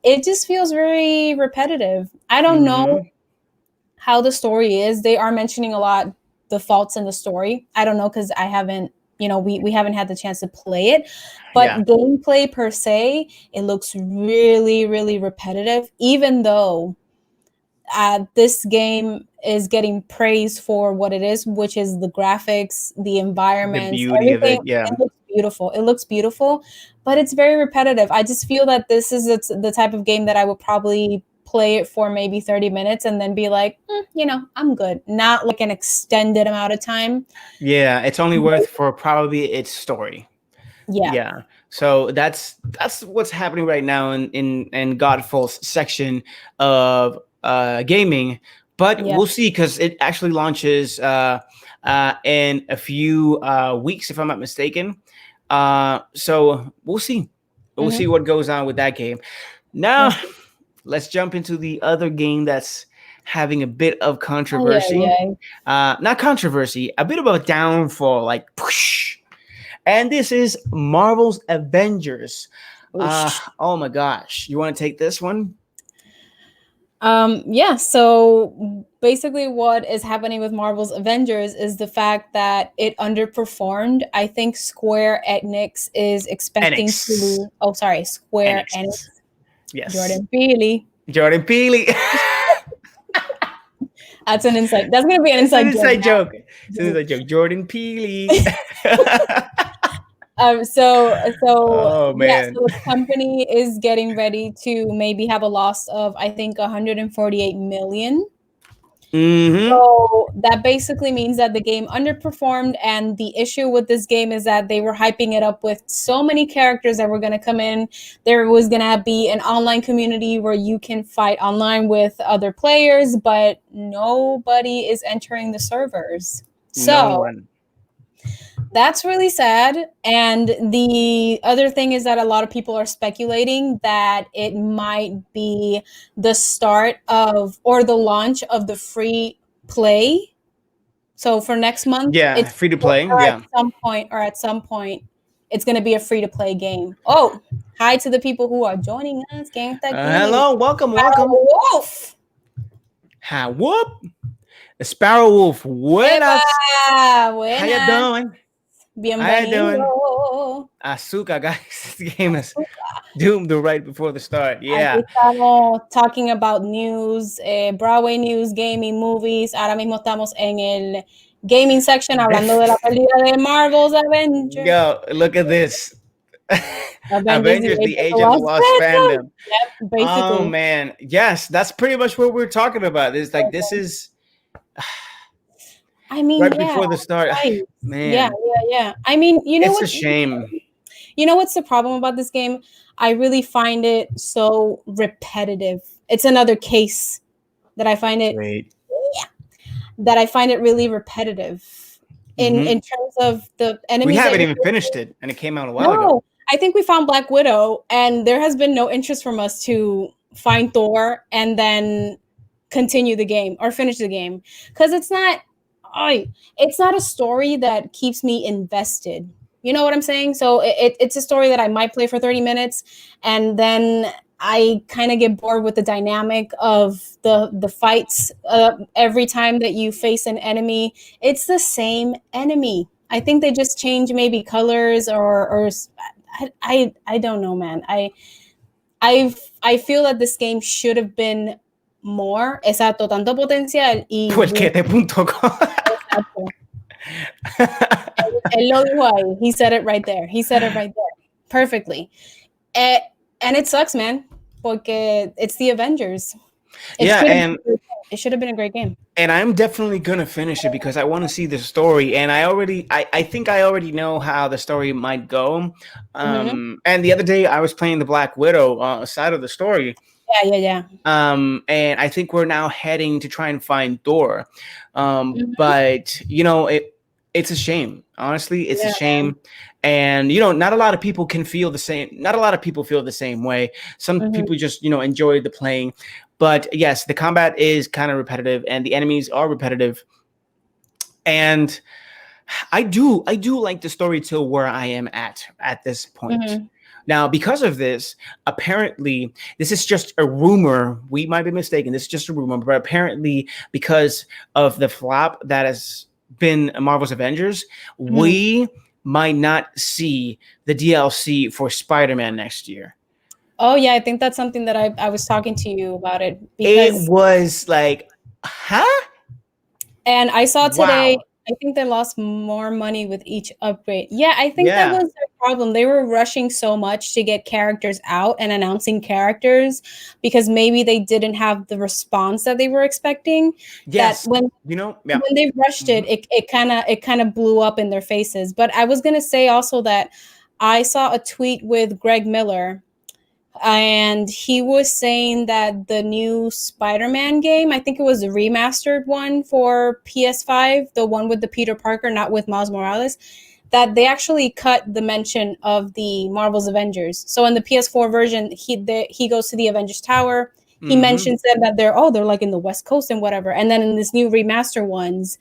it just feels very repetitive. I don't know Mm-hmm. how the story is. They are mentioning a lot the faults in the story. I don't know because I haven't, we haven't had the chance to play it. But Yeah, gameplay per se, it looks really, really repetitive, even though this game is getting praise for what it is, which is the graphics, the the environments, beauty of everything. it. Yeah. It looks beautiful. It looks beautiful, but it's very repetitive. I just feel that this is the type of game that I would probably play it for maybe 30 minutes and then be like, I'm good. Not like an extended amount of time. Yeah, it's only worth for probably its story. Yeah. Yeah. So that's what's happening right now in Godfall's section of gaming. But Yeah. we'll see, because it actually launches in a few weeks, if I'm not mistaken. So we'll see. We'll see what goes on with that game. Now, We'll let's jump into the other game that's having a bit of yeah, controversy. yeah. Not controversy, a bit of a downfall, like push. And this is Marvel's Avengers. Oh my gosh. You want to take this one? Yeah, so basically what is happening with Marvel's Avengers is the fact that it underperformed. I think Square Enix is expecting Enix. Square Enix, Enix. Yes. Jordan Peele. Jordan Peele. That's an inside. That's gonna be an It's an inside joke inside joke. It's an now. inside joke. Jordan Peele. So Oh yeah, man. so the company is getting ready to maybe have a loss of I think 148 million. Mm-hmm. So that basically means that the game underperformed, and the issue with this game is that they were hyping it up with so many characters that were going to come in. There was going to be an online community where you can fight online with other players, but nobody is entering the servers. No So one. that's really sad. And the other thing is that a lot of people are speculating that it might be the start of or the launch of the free play. So for next month, Yeah, it's free to play. or Yeah. at some point, it's going to be a free to play game. Oh, hi to the people who are joining us. Gang Taki. Hello, welcome. Wolf. Hi, whoop. The Sparrow Wolf. What Eva, up? How you buenas. doing? How you doing? Bienvenido. Asuka, guys. This game is. Doomed right before the start. Aquí Yeah. estamos talking about news, Broadway news, gaming, movies. Ahora mismo estamos en el gaming section hablando de la pérdida de Marvel's Avengers. Yo, look at this. Avengers, Avengers, the Age of the Lost Fandom. Yep, Oh basically. man. Yes, that's pretty much what we're talking about. It's like this is I mean, right yeah, before the start. right. Man. Yeah. I mean, you know It's what? a shame. You know what's the problem about this game? I really find it so repetitive. It's another case that I find it Wait. that I find it really repetitive in terms of the enemies. We haven't even finished it, and it came out a while ago. I think we found Black Widow, and there has been no interest from us to find Thor and then continue the game or finish the game, because it's not a story that keeps me invested. You know what I'm saying? So it's a story that I might play for 30 minutes, and then I kind of get bored with the dynamic of the fights. Every time that you face an enemy, it's the same enemy. I think they just change maybe colors or I don't know, man. I feel that this game should have been more. Exacto, tanto potencial y Puerquete.com. Él lo dijo ahí. He said it right there. Perfectly. And it sucks, man, porque it's the Avengers. It should have been a great game. And I'm definitely gonna finish it because I want to see the story, and I think I already know how the story might go. And the other day I was playing the Black Widow side of the story. Yeah. And I think we're now heading to try and find Thor. But you know, it's a shame. Honestly, it's a shame. And you know, not a lot of people can feel the same. Not a lot of people feel the same way. Some people just, you know, enjoy the playing. But yes, the combat is kind of repetitive, and the enemies are repetitive. And I do like the story till where I am at this point. Now, because of this, apparently, this is just a rumor. We might be mistaken. This is just a rumor, but apparently, because of the flop that has been Marvel's Avengers, we might not see the DLC for Spider-Man next year. Oh yeah, I think that's something that I was talking to you about it. Because it was like, huh? And I saw today, I think they lost more money with each upgrade. Yeah, I think that was their problem. They were rushing so much to get characters out and announcing characters because maybe they didn't have the response that they were expecting. Yes, that when they rushed it, it kind of blew up in their faces. But I was gonna say also that I saw a tweet with Greg Miller. And he was saying that the new Spider-Man game, I think it was a remastered one for PS5, the one with the Peter Parker, not with Miles Morales, that they actually cut the mention of the Marvel's Avengers. So in the PS4 version, he goes to the Avengers Tower. He mentions them that they're like in the West Coast and whatever. And then in this new remaster ones,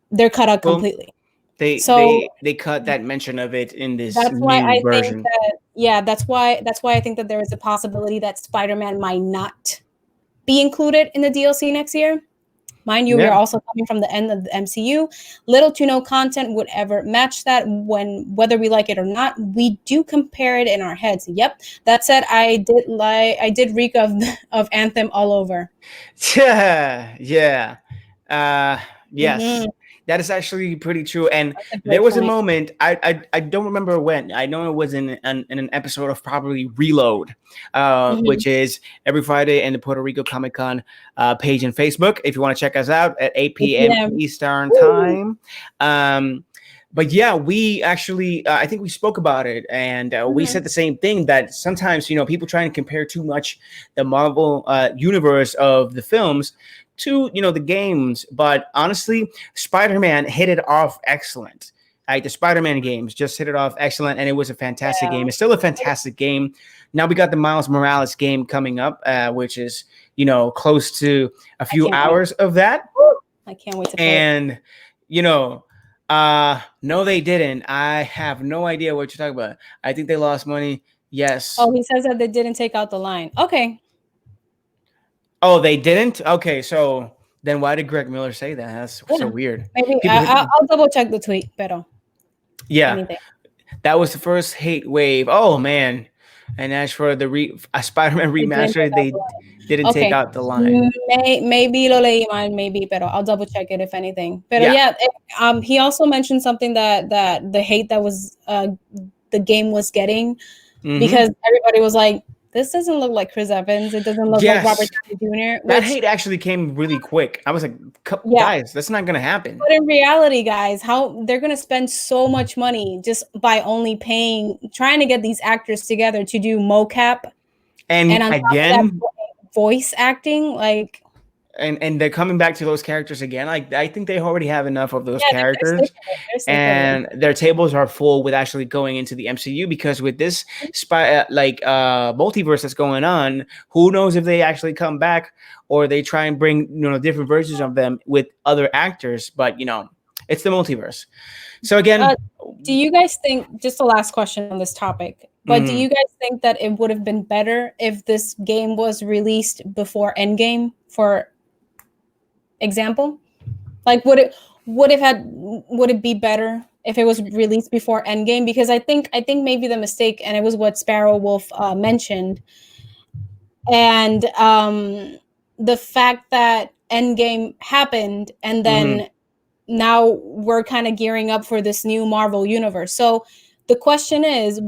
they're cut out completely. They cut that mention of it in this new version. That's why I think that there is a possibility that Spider-Man might not be included in the DLC next year. Mind you, we're also coming from the end of the MCU. Little to no content would ever match that whether we like it or not. We do compare it in our heads. Yep. That said, I did reek of Anthem all over. Yeah. Yes. That is actually pretty true. And there was a moment, I don't remember when. I know it was in an episode of probably Reload, which is every Friday in the Puerto Rico Comic Con page and Facebook. If you want to check us out at 8 p.m. Eastern time. But yeah, we actually, I think we spoke about it, and we said the same thing, that sometimes, you know, people try and compare too much the Marvel universe of the films to, you know, the games. But honestly, Spider-Man hit it off excellent. The Spider-Man games just hit it off excellent, and it was a fantastic game. It's still a fantastic game. Now we got the Miles Morales game coming up, which is, you know, close to a few hours of that. I can't wait to play. And, you know, no, they didn't. I have no idea what you're talking about. I think they lost money. Yes. Oh, he says that they didn't take out the line. Okay. Oh, they didn't? Okay, so then why did Greg Miller say that? That's so weird. Maybe I'll double check the tweet, pero yeah, that was the first hate wave. Oh man, And as for the Spider-Man remaster, they didn't take Okay. out the line. Maybe lo leí mal, maybe, pero I'll double check it if anything. Pero Yeah. he also mentioned something that the hate that was the game was getting, because everybody was like, this doesn't look like Chris Evans. It doesn't look like Robert Downey Jr. That hate actually came really quick. I was like, guys, that's not going to happen. But in reality, guys, how they're going to spend so much money just by only trying to get these actors together to do mocap. And on again, top of that, voice acting, like. And they're coming back to those characters again. Like, I think they already have enough of those characters, and their tables are full with actually going into the MCU, because with this multiverse that's going on, who knows if they actually come back or they try and bring different versions of them with other actors. But it's the multiverse. So again, do you guys think, just the last question on this topic, but do you guys think that it would have been better if this game was released before Endgame, for example? Like, would it be better if it was released before Endgame? Because I think maybe the mistake, and it was what Sparrow Wolf mentioned, and the fact that Endgame happened, and then now we're kind of gearing up for this new Marvel universe. So the question is,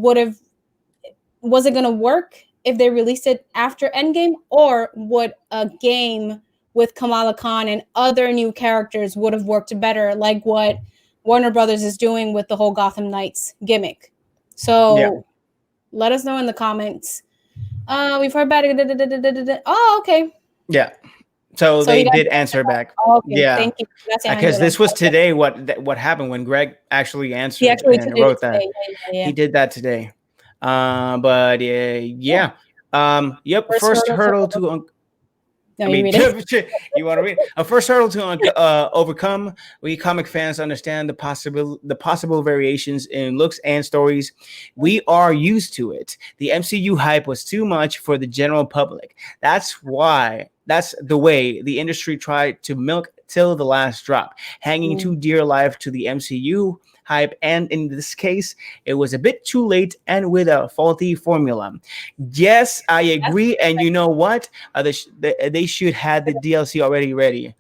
was it going to work if they released it after Endgame, or would a game with Kamala Khan and other new characters would have worked better, like what Warner Brothers is doing with the whole Gotham Knights gimmick? So let us know in the comments. We've heard about it. Oh, okay. Yeah. So they did answer back. Oh, okay. Yeah. Thank you. Because this was today what happened when Greg actually answered. He actually wrote that. He did that today. But yeah. Yep. First hurdle to no, you want to read a first hurdle to overcome. We comic fans understand the possible variations in looks and stories. We are used to it. The MCU hype was too much for the general public. That's the way the industry tried to milk till the last drop, hanging too dear life to the MCU hype, and in this case, it was a bit too late and with a faulty formula. Yes, I agree, and you know what? They should have the DLC already ready.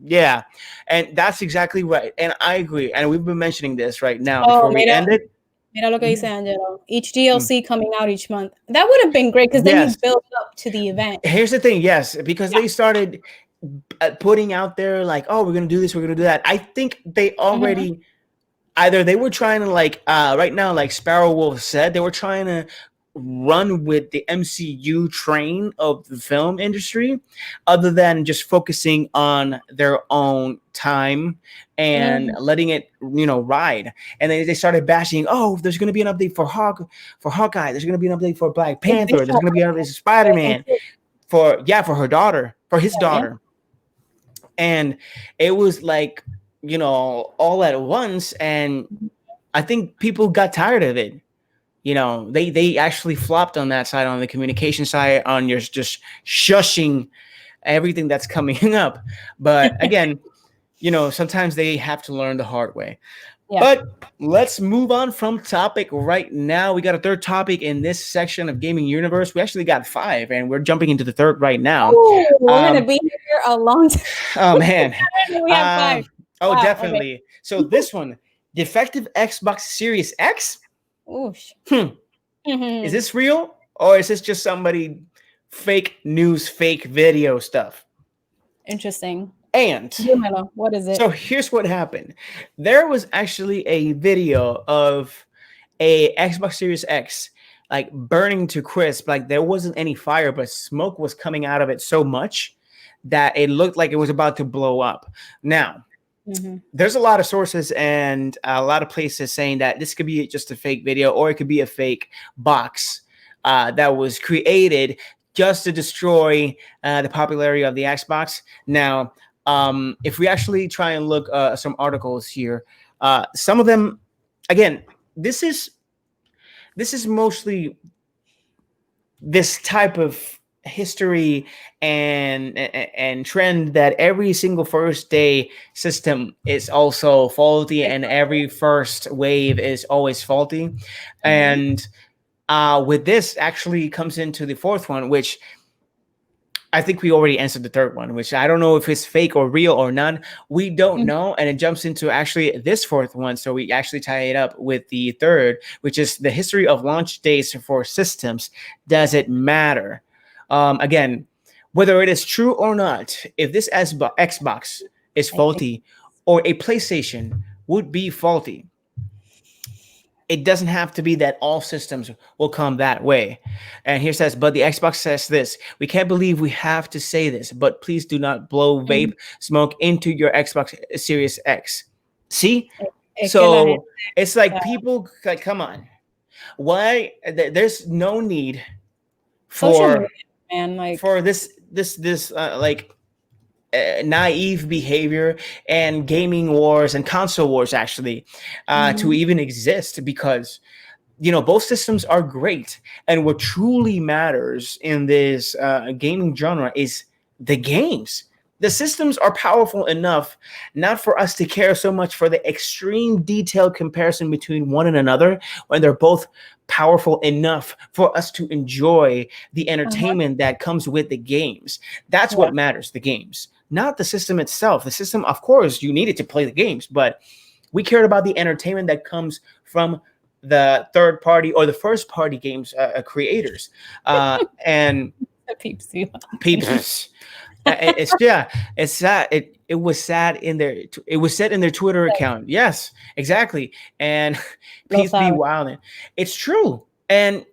Yeah, and that's exactly right, and I agree, and we've been mentioning this right now before we end it. Mira lo que dice Angelo. Each DLC coming out each month. That would have been great, because then you build up to the event. Here's the thing, yes, because they started putting out there like, oh, we're going to do this, we're going to do that. I think they already... Either they were trying to right now, like Sparrow Wolf said, they were trying to run with the MCU train of the film industry, other than just focusing on their own time and letting it, ride. And then they started bashing, oh, there's going to be an update for Hawkeye. There's going to be an update for Black Panther. There's going to be an update for Spider-Man, for her daughter, for his daughter. And it was like, all at once, and I think people got tired of it. They actually flopped on that side, on the communication side, on just shushing everything that's coming up. But again, sometimes they have to learn the hard way. Yeah. But let's move on from topic right now. We got a third topic in this section of Gaming Universe. We actually got 5, and we're jumping into the third right now. Ooh, we're going to be here a long time. Oh, man. We have 5. Oh, wow, definitely. Okay. So this one, defective Xbox Series X. Oosh. Is this real, or is this just somebody fake news, fake video stuff? Interesting. And what is it? So here's what happened. There was actually a video of a Xbox Series X like burning to crisp. Like, there wasn't any fire, but smoke was coming out of it so much that it looked like it was about to blow up. Now, there's a lot of sources and a lot of places saying that this could be just a fake video, or it could be a fake box that was created just to destroy the popularity of the Xbox. Now, if we actually try and look some articles here, some of them, again, this is mostly this type of history and trend that every single first day system is also faulty, and every first wave is always faulty. And With this actually comes into the fourth one, which I think we already answered the third one, which I don't know if it's fake or real or none. We don't know. And it jumps into actually this fourth one. So we actually tie it up with the third, which is the history of launch dates for systems. Does it matter? Again, whether it is true or not, if this Xbox is faulty or a PlayStation would be faulty, it doesn't have to be that all systems will come that way. And here says, but the Xbox says this. We can't believe we have to say this, but please do not blow vape smoke into your Xbox Series X. See? So it's like people like, come on. Why? There's no need for this like naive behavior and gaming wars and console wars actually to even exist, because both systems are great, and what truly matters in this gaming genre is the games. The systems are powerful enough not for us to care so much for the extreme detailed comparison between one and another, when they're both powerful enough for us to enjoy the entertainment that comes with the games. That's what matters, the games, not the system itself. The system, of course, you needed to play the games, but we cared about the entertainment that comes from the third party or the first party games creators. And peeps. It's sad. It was sad in their. It was said in their Twitter account. Yes, exactly. And peace be wilding. It's true. And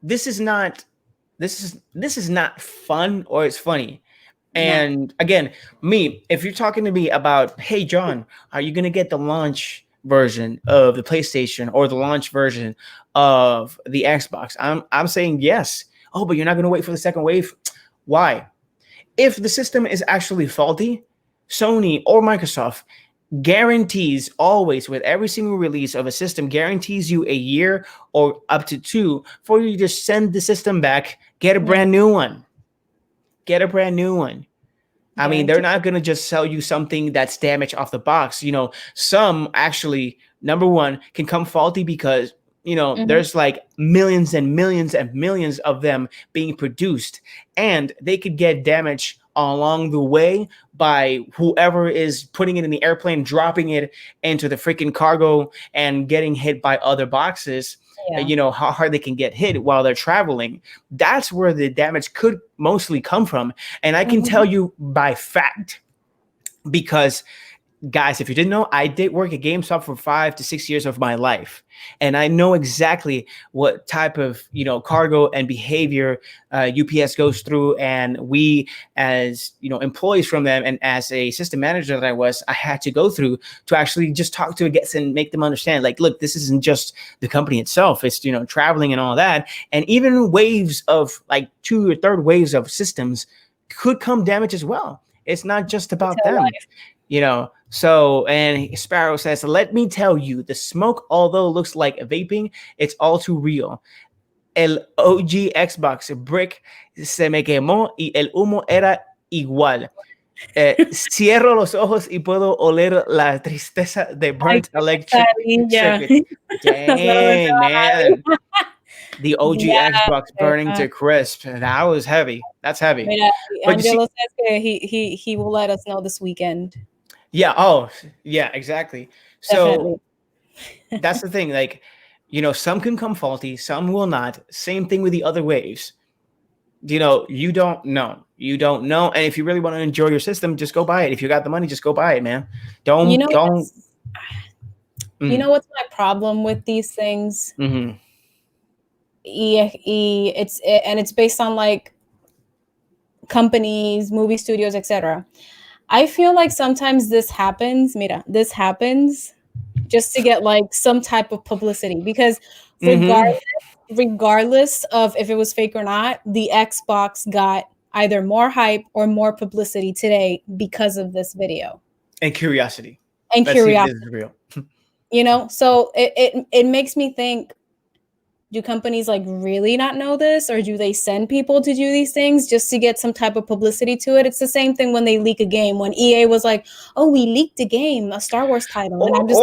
this is not. This is not fun, or it's funny. And again, if you're talking to me about, hey John, are you gonna get the launch version of the PlayStation or the launch version of the Xbox? I'm saying yes. Oh, but you're not gonna wait for the second wave. Why? If the system is actually faulty, Sony or Microsoft guarantees always, with every single release of a system, guarantees you a year or up to 2 for you to just send the system back, get a brand new one. Get a brand new one. I mean, they're not going to just sell you something that's damaged off the box. Some actually, number one, can come faulty because, there's like millions and millions and millions of them being produced, and they could get damaged along the way by whoever is putting it in the airplane, dropping it into the freaking cargo and getting hit by other boxes. How hard they can get hit while they're traveling. That's where the damage could mostly come from. And I can tell you by fact, because guys, if you didn't know, I did work at GameStop for 5 to 6 years of my life. And I know exactly what type of, cargo and behavior UPS goes through. And we, as, employees from them, and as a system manager that I had to go through to actually just talk to guests and make them understand, like, look, this isn't just the company itself. It's, traveling and all that. And even waves of like 2 or third waves of systems could come damage as well. It's not just about them. So, and Sparrow says, let me tell you, the smoke, although it looks like vaping, it's all too real. El OG Xbox brick se me quemó y el humo era igual. Cierro los ojos y puedo oler la tristeza de burnt electric circuit. Dang, man. The OG Xbox burning to crisp. That was heavy. That's heavy. But Angelo says he will let us know this weekend. Yeah. Oh, yeah, exactly. So that's the thing. Like, some can come faulty, some will not. Same thing with the other waves. You don't know. You don't know. And if you really want to enjoy your system, just go buy it. If you got the money, just go buy it, man. Don't. You know what's my problem with these things? It's based on like companies, movie studios, etc. I feel like sometimes this happens just to get like some type of publicity, because regardless of if it was fake or not, the Xbox got either more hype or more publicity today because of this video. And curiosity. Is real. So it makes me think, do companies like really not know this, or do they send people to do these things just to get some type of publicity to it? It's the same thing when they leak a game. When EA was like, "Oh, we leaked a game, a Star Wars title," and I'm just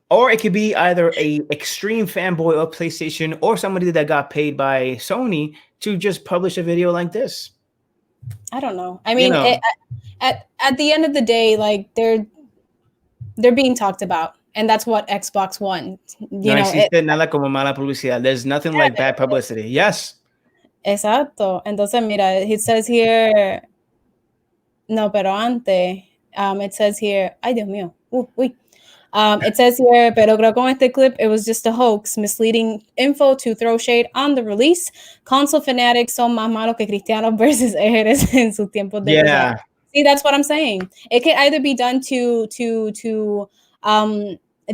Or it could be either a extreme fanboy of PlayStation or somebody that got paid by Sony to just publish a video like this. I don't know. I mean, at the end of the day, like they're being talked about, and that's what Xbox One. No existe nada como mala publicidad. There's nothing like bad publicity. Yes. Exacto. Entonces, mira, it says here. No, pero antes, it says here. Ay, Dios mío. Uy. It says here, pero creo con este clip, it was just a hoax, misleading info to throw shade on the release. Console fanatics son más malos que cristianos versus ejeres en sus tiempos de yeah. See, that's what I'm saying. It can either be done to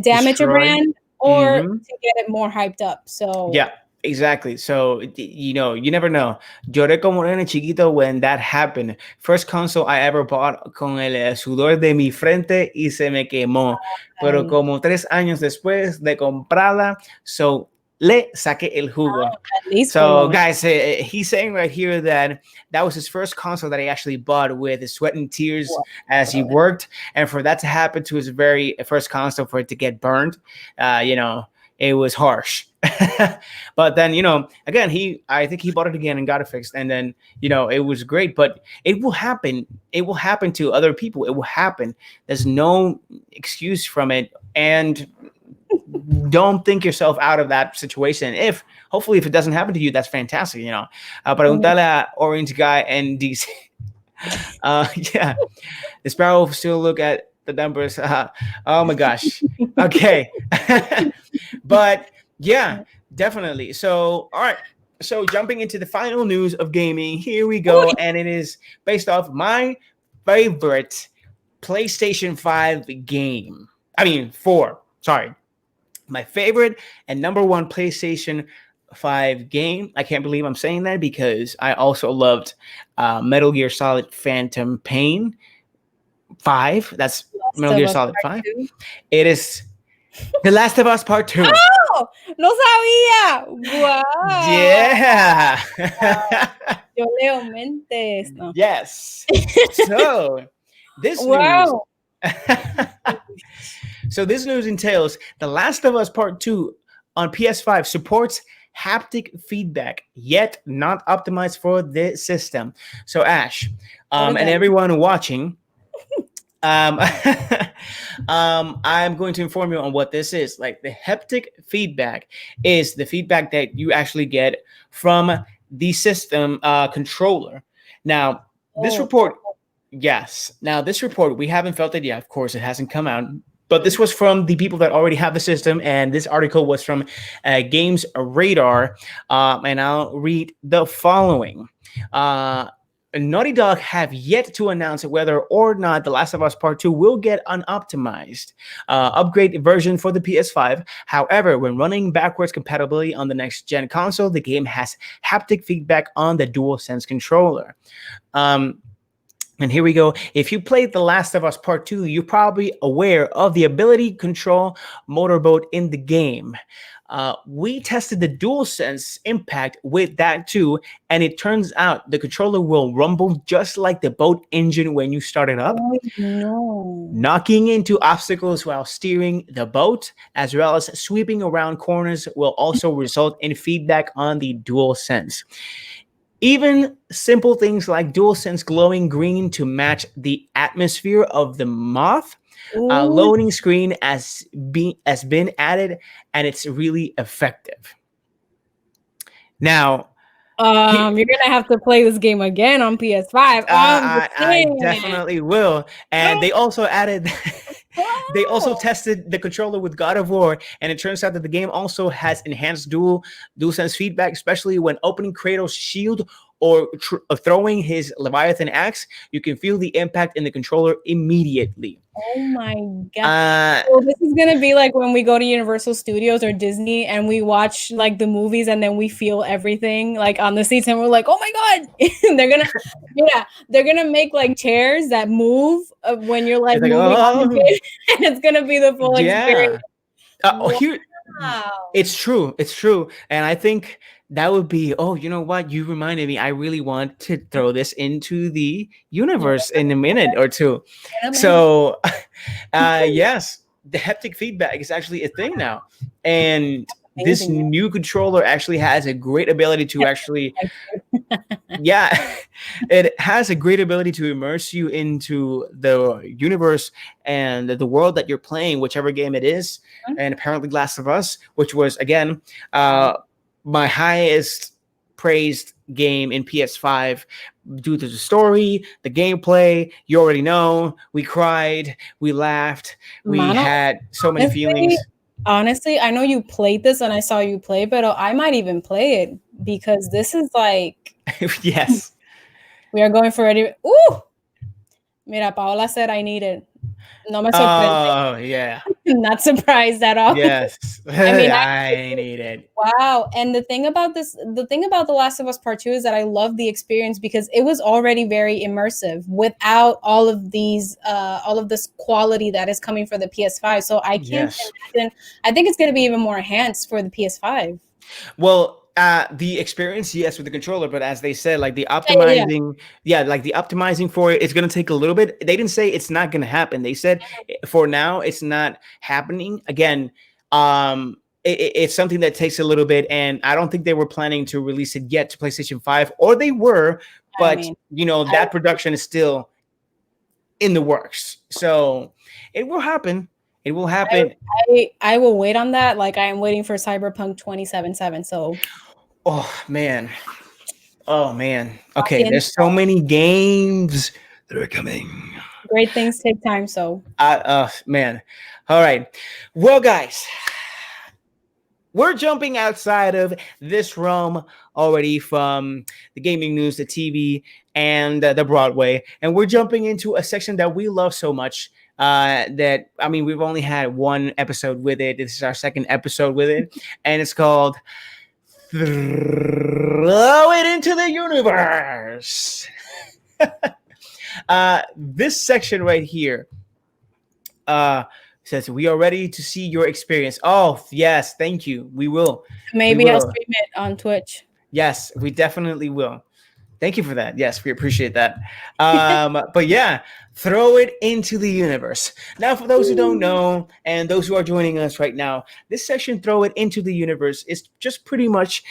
damage a brand or to get it more hyped up. So yeah, exactly. So you know, you never know. Lloré como nene chiquito when that happened. First console I ever bought con el sudor de mi frente y se me quemó. Pero como 3 años después de comprarla, so le saqué el jugo. So guys, he's saying right here that was his first console that he actually bought with his sweat and tears as he worked, and for that to happen to his very first console, for it to get burned, you know, it was harsh. But then, you know, again, I think he bought it again and got it fixed, and then, you know, it was great. But it will happen to other people. It will happen. There's no excuse from it, and don't think yourself out of that situation. Hopefully if it doesn't happen to you, that's fantastic, you know. Preguntale a Orange Guy and DC. Yeah, the Sparrow still look at the numbers. Oh my gosh. Okay. But yeah, definitely. So all right, so jumping into the final news of gaming, here we go. And it is based off my favorite PlayStation 5 game. I mean 4, sorry. My favorite and number one PlayStation 5 game. I can't believe I'm saying that because I also loved Metal Gear Solid Phantom Pain 5. That's Metal Gear Solid 5. It is The Last of Us Part 2. Oh, no sabía. Wow. Yeah. Yo leo mentes. No. Yes. So this news. So this news entails The Last of Us Part 2 on PS5 supports haptic feedback, yet not optimized for the system. So Ash, and everyone watching, I'm going to inform you on what this is. Like, the haptic feedback is the feedback that you actually get from the system controller. Now, this report, yes. Now, this report, we haven't felt it yet. Of course, it hasn't come out. But this was from the people that already have the system, and this article was from Games Radar, and I'll read the following. Naughty Dog have yet to announce whether or not The Last of Us Part 2 will get an optimized upgrade version for the PS5. However, when running backwards compatibility on the next-gen console, the game has haptic feedback on the DualSense controller. And here we go. If you played The Last of Us Part 2, you're probably aware of the ability to control motorboat in the game. We tested the DualSense impact with that too, and it turns out the controller will rumble just like the boat engine when you start it up. Oh, no. Knocking into obstacles while steering the boat, as well as sweeping around corners, will also result in feedback on the DualSense. Even simple things like DualSense glowing green to match the atmosphere of the moth, a loading screen has been added, and it's really effective. Now, you're gonna have to play this game again on PS5. I definitely will. And they also added. They also tested the controller with God of War, and it turns out that the game also has enhanced DualSense feedback, especially when opening Kratos' shield or throwing his Leviathan axe. You can feel the impact in the controller immediately. Oh my god! So this is gonna be like when we go to Universal Studios or Disney and we watch like the movies, and then we feel everything like on the seats, and we're like, "Oh my god!" they're gonna make like chairs that move when you're like moving on the game, and it's gonna be the full experience. It's true, and I think that would be, you know what? You reminded me. I really want to throw this into the universe in a minute or two. So, yes. the haptic feedback is actually a thing now, and this Amazing. new controller actually has a great ability to actually, yeah, it has a great ability to immerse you into the universe and the world that you're playing, whichever game it is. And apparently Last of Us, which was again my highest praised game in PS5 due to the story, the gameplay. You already know, we cried, we laughed, we had so many feelings. Honestly, I know you played this and I saw you play, but I might even play it because this is like, yes, we are going for it. Ooh, mira, Paola said I need it. No me sorprende. Oh yeah. Not surprised at all. Yes. I mean, I need it. Wow. And the thing about The Last of Us Part 2 is that I love the experience because it was already very immersive without all of this quality that is coming for the PS5. So I can't imagine. I think it's going to be even more enhanced for the PS5. Well, the experience, yes, with the controller, but as they said, like the optimizing, like the optimizing for it's going to take a little bit. They didn't say it's not going to happen. They said for now it's not happening. Again, it's something that takes a little bit, and I don't think they were planning to release it yet to PlayStation 5, or they were, but that production is still in the works. So it will happen. It will happen. I will wait on that. Like I am waiting for Cyberpunk 2077. So oh man. Okay, there's so many games that are coming. Great things take time. So man. All right. Well, guys, we're jumping outside of this realm already from the gaming news, the TV, and the Broadway, and we're jumping into a section that we love so much. That I mean, we've only had one episode with it. This is our second episode with it, and it's called "Throw It Into the Universe." This section right here says, "We are ready to see your experience." Oh yes, thank you. We will. Maybe I'll stream it on Twitch. Yes, we definitely will. Thank you for that. Yes, we appreciate that. But yeah, throw it into the universe. Now, for those who don't know, and those who are joining us right now, this section, Throw It Into the Universe, is just pretty much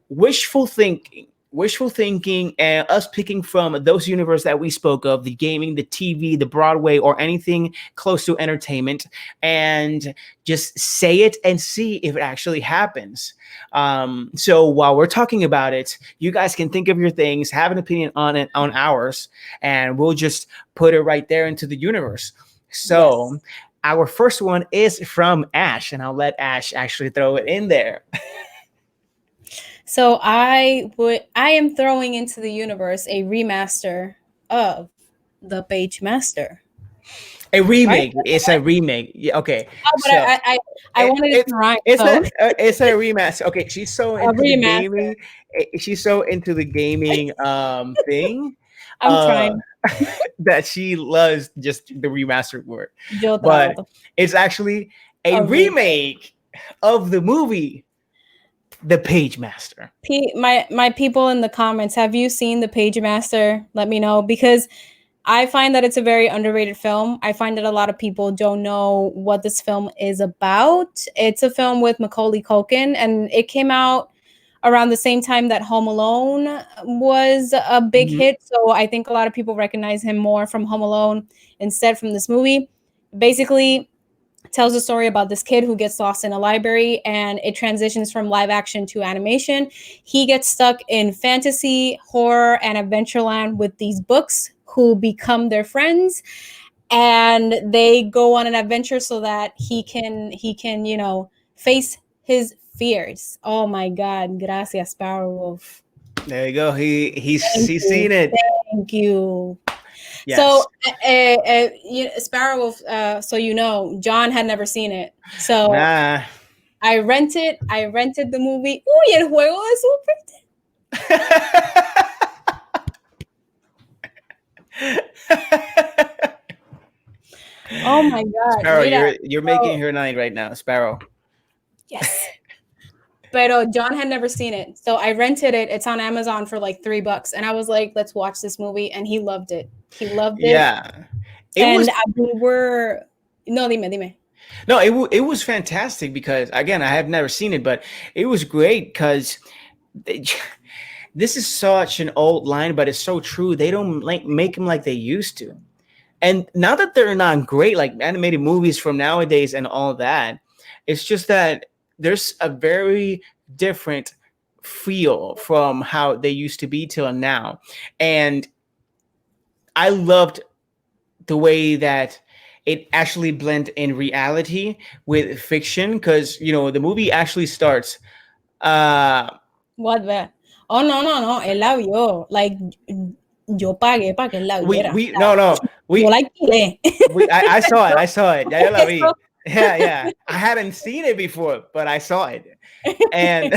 wishful thinking and us picking from those universes that we spoke of, the gaming, the TV, the Broadway, or anything close to entertainment, and just say it and see if it actually happens. So while we're talking about it, you guys can think of your things, have an opinion on it, on ours, and we'll just put it right there into the universe. So our first one is from Ash, and I'll let Ash actually throw it in there. So I am throwing into the universe a remaster of The Page Master. A remake. Right? It's a remake. Yeah, okay. Oh, but so, I wanted it to rhyme. It's a remaster. Okay, she's so into the gaming. She's so into the gaming thing. I'm trying. That she loves just the remastered word. But it's actually a remake of the movie The Page Master. My people in the comments, have you seen The Page Master? Let me know, because I find that it's a very underrated film. I find that a lot of people don't know what this film is about. It's a film with Macaulay Culkin, and it came out around the same time that Home Alone was a big hit. So I think a lot of people recognize him more from Home Alone instead from this movie. Basically, tells a story about this kid who gets lost in a library, and it transitions from live action to animation. He gets stuck in fantasy, horror, and adventureland with these books who become their friends, and they go on an adventure so that he can face his fears. Oh my God. Gracias, Sparrow Wolf. There you go. He's seen it. Thank you. Yes. So Sparrow Wolf, so John had never seen it. So I rented the movie. Uy, el juego de Super. Oh my God. Sparrow, you're making her night right now, Sparrow. Yes. But John had never seen it. So I rented it. It's on Amazon for like $3. And I was like, let's watch this movie. And he loved it. He loved it. Yeah. We were... No, dime. No, it was fantastic because again, I have never seen it, but it was great because this is such an old line, but it's so true. They don't like make them like they used to. And not that they're not great, like animated movies from nowadays and all that. It's just that there's a very different feel from how they used to be till now. And I loved the way that it actually blend in reality with fiction because the movie actually starts What the? Oh, no, él la vio. Like, yo pagué para que él la viera. we no Yo la alquilé. I saw it. Ya yo la vi. Yeah. I hadn't seen it before, but I saw it. And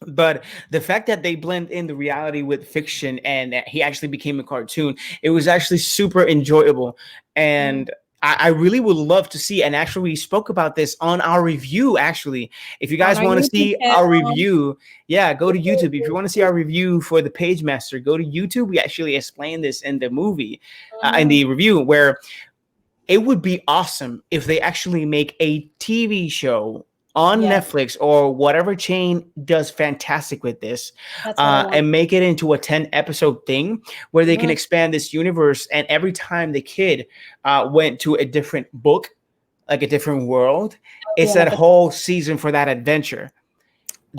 but the fact that they blend in the reality with fiction and that he actually became a cartoon, it was actually super enjoyable. And I really would love to see, and actually we spoke about this on our review. Actually, if you guys want to see our review, go to YouTube. If you want to see our review for the Page Master, go to YouTube. We actually explain this in the movie, in the review, where it would be awesome if they actually make a TV show on Netflix or whatever chain does fantastic with this, and make it into a 10-episode thing where they can expand this universe. And every time the kid went to a different book, like a different world, it's that whole season for that adventure.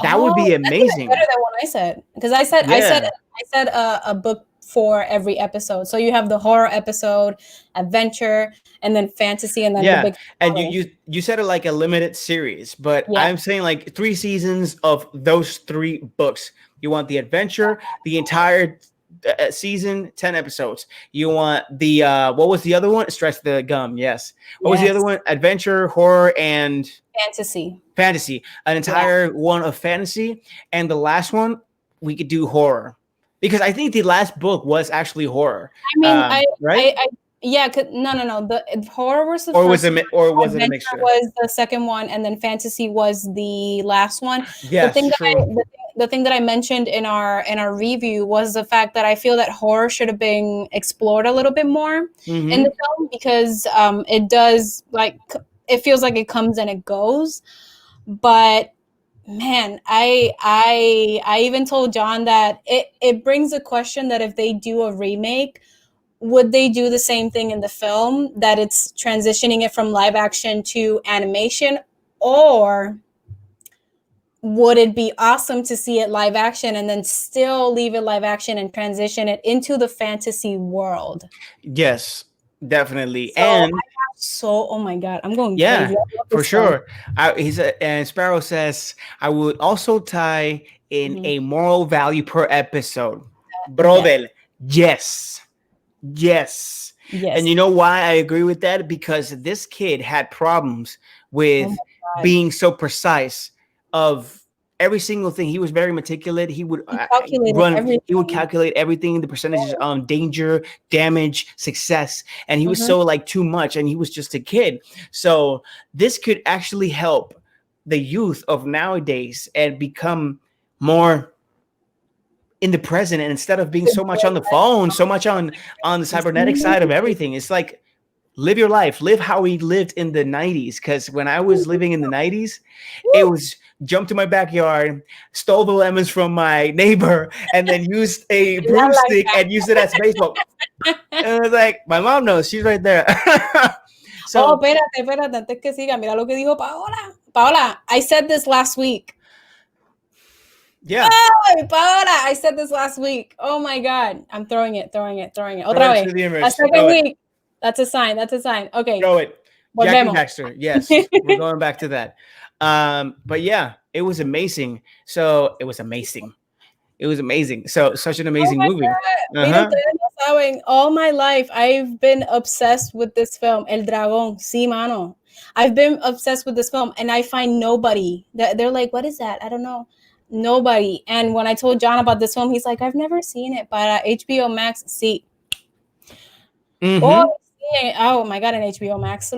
That would be amazing. That's better than what I said, because I said a book for every episode. So you have the horror episode, adventure, and then fantasy, and then the big. And you said it like a limited series, but I'm saying like 3 seasons of those 3 books. You want the adventure, the entire season, 10 episodes. You want the what was the other one? Stretch the Gum. Yes. What was the other one? Adventure, horror, and fantasy. An entire one of fantasy, and the last one we could do horror. Because I think the last book was actually horror. I mean, right? No. The horror was the first one. Or was it a mixture? Was the second one, and then fantasy was the last one. Yes, the thing that I mentioned in our review was the fact that I feel that horror should have been explored a little bit more in the film, because it does, like, it feels like it comes and it goes, but. Man, I even told John that it brings a question that if they do a remake, would they do the same thing in the film, that it's transitioning it from live action to animation, or would it be awesome to see it live action and then still leave it live action and transition it into the fantasy world? Yes, definitely. Oh my God, I'm going crazy. For sure. And Sparrow says, I would also tie in a moral value per episode. Brother, yes. And you know why I agree with that? Because this kid had problems with being so precise of every single thing. He was very meticulous. He would he would calculate everything, the percentages of danger, damage, success. And he was so like too much, and he was just a kid. So this could actually help the youth of nowadays and become more in the present. And instead of being so much on the phone, so much on the cybernetic side of everything, it's like, live your life, live how we lived in the 90s. Because when I was living in the 90s, it was jump to my backyard, stole the lemons from my neighbor, and then used a broomstick and used it as baseball. And I was like, my mom knows, she's right there. So, espérate, antes que siga, mira lo que dijo Paola. Paola, I said this last week. Yeah. Oh, Paola, I said this last week. Oh my God. I'm throwing it. Otra vez. A second week. That's a sign. Okay. Throw it. Jackie Baxter. Yes. We're going back to that. But yeah, it was amazing. So it was amazing. So such an amazing movie. All my life, I've been obsessed with this film. El Dragón. Sí, mano. I've been obsessed with this film, and I find nobody. They're like, what is that? I don't know. Nobody. And when I told John about this film, he's like, I've never seen it, but HBO Max, sí. Oh my God, in HBO Max,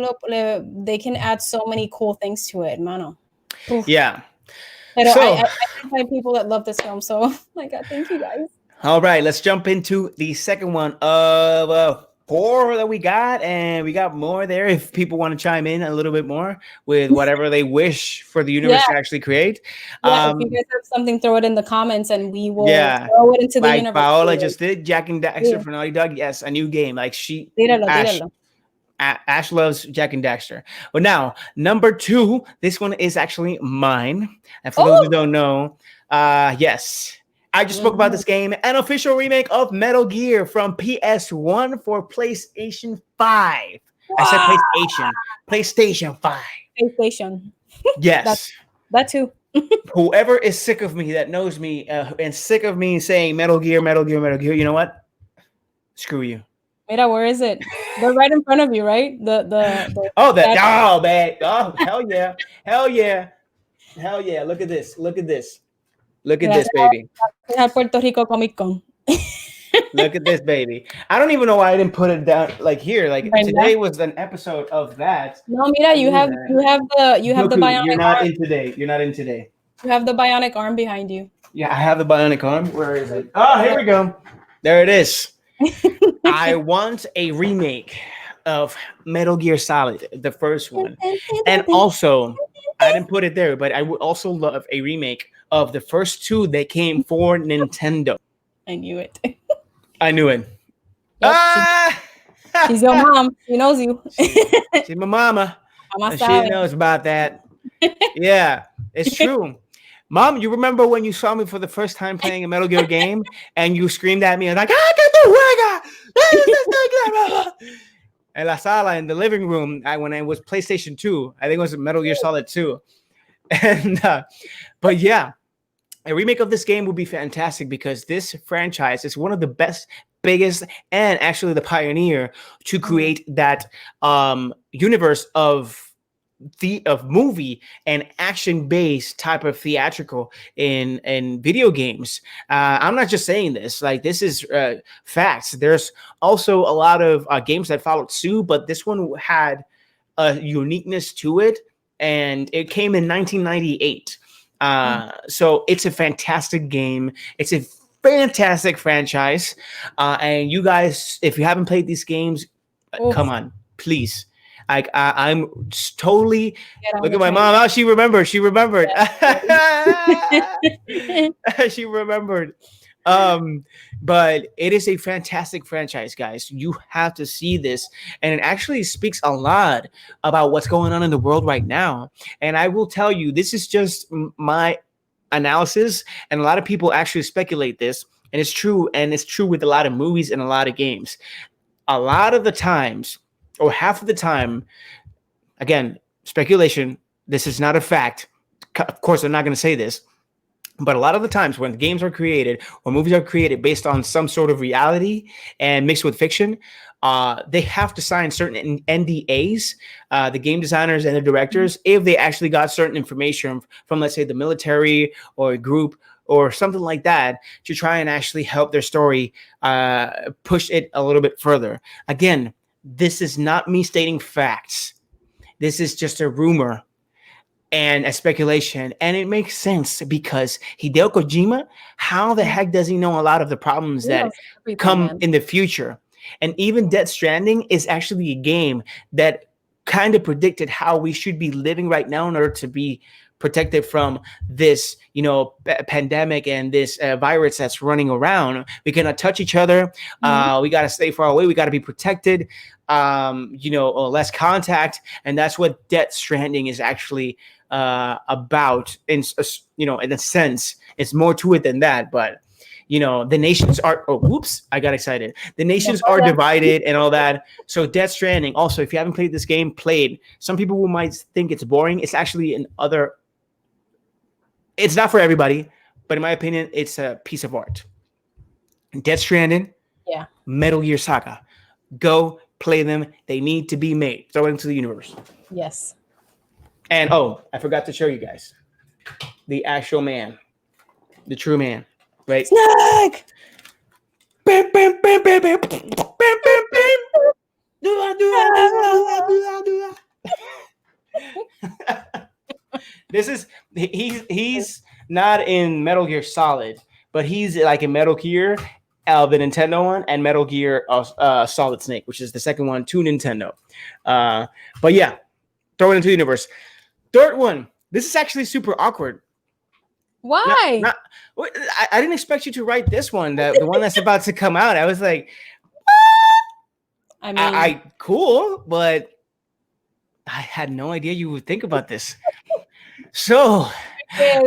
they can add so many cool things to it, mano. Oof. Yeah. I find people that love this film, so my God, thank you guys. All right, let's jump into the second one of 4 that we got, and we got more there if people want to chime in a little bit more with whatever they wish for the universe to actually create. Yeah, if you guys have something, throw it in the comments and we will throw it into the like universe. Paola just did. Jack and Daxter for Naughty Dog. Yes, a new game. Like Ash loves Jack and Daxter. But now, number 2, this one is actually mine. And for those who don't know, yes, I just spoke about this game, an official remake of Metal Gear from PS1 for PlayStation 5. Wow. I said PlayStation 5. PlayStation. Yes. That too. Whoever is sick of me, that knows me, and sick of me saying Metal Gear, you know what? Screw you. Mira, where is it? They're right in front of you, right? Man. Hell yeah. Look at this, baby. Puerto Rico Comic Con. Look at this, baby. I don't even know why I didn't put it down like here. Like today was an episode of that. No, Mira, you have the bionic You're not in today. You have the bionic arm behind you. Yeah, I have the bionic arm. Where is it? Oh, here we go. There it is. I want a remake of Metal Gear Solid, the first one. And also, I didn't put it there, but I would also love a remake of the first 2 that came for Nintendo. I knew it. Yep, she's your mom. She knows you. She's my mama. She knows about that. Yeah, it's true. Mom, you remember when you saw me for the first time playing a Metal Gear game and you screamed at me and like, en la sala, in the living room, when it was PlayStation 2, I think it was Metal Gear Solid 2. And, but yeah, a remake of this game would be fantastic because this franchise is one of the best, biggest, and actually the pioneer to create that universe of movie and action-based type of theatrical in video games. I'm not just saying this, like this is facts. There's also a lot of games that followed suit, but this one had a uniqueness to it, and it came in 1998. So it's a fantastic game. It's a fantastic franchise. And you guys, if you haven't played these games, come on, please. Like I'm totally look at my mom. Oh, she remembered. She remembered. But it is a fantastic franchise, guys. You have to see this, and it actually speaks a lot about what's going on in the world right now. And I will tell you, this is just my analysis, and a lot of people actually speculate this, and it's true. And it's true with a lot of movies and a lot of games. A lot of the times, or half of the time, again, speculation, this is not a fact. Of course, I'm not going to say this, but a lot of the times when games are created or movies are created based on some sort of reality and mixed with fiction, they have to sign certain NDAs, the game designers and the directors, if they actually got certain information from, let's say, the military or a group or something like that to try and actually help their story push it a little bit further. Again, this is not me stating facts. This is just a rumor and a speculation. And it makes sense because Hideo Kojima, how the heck does he know a lot of the problems that come in the future? And even Death Stranding is actually a game that kind of predicted how we should be living right now in order to be protected from this, pandemic and this virus that's running around. We cannot touch each other. We got to stay far away. We got to be protected. Less contact, and that's what Death Stranding is actually about. In a sense, it's more to it than that. But the nations are. Oh, whoops! I got excited. The nations are divided and all that. So Death Stranding. Also, if you haven't played this game, played. Some people who might think it's boring. It's actually It's not for everybody, but in my opinion, it's a piece of art. Death Stranding. Yeah. Metal Gear Saga. Go play them. They need to be made. Throw it into the universe. Yes. And I forgot to show you guys the actual man, the true man. Right? Snack. Bam, bam, bam, bam, bam, bam, bam, bam. This is he's not in Metal Gear Solid, but he's like in Metal Gear. the Nintendo one, and Metal Gear Solid Snake, which is the second one to Nintendo. But yeah, throw it into the universe. Third one. This is actually super awkward. Why? I didn't expect you to write this one. The one that's about to come out. I was like, I mean, cool, but I had no idea you would think about this. So,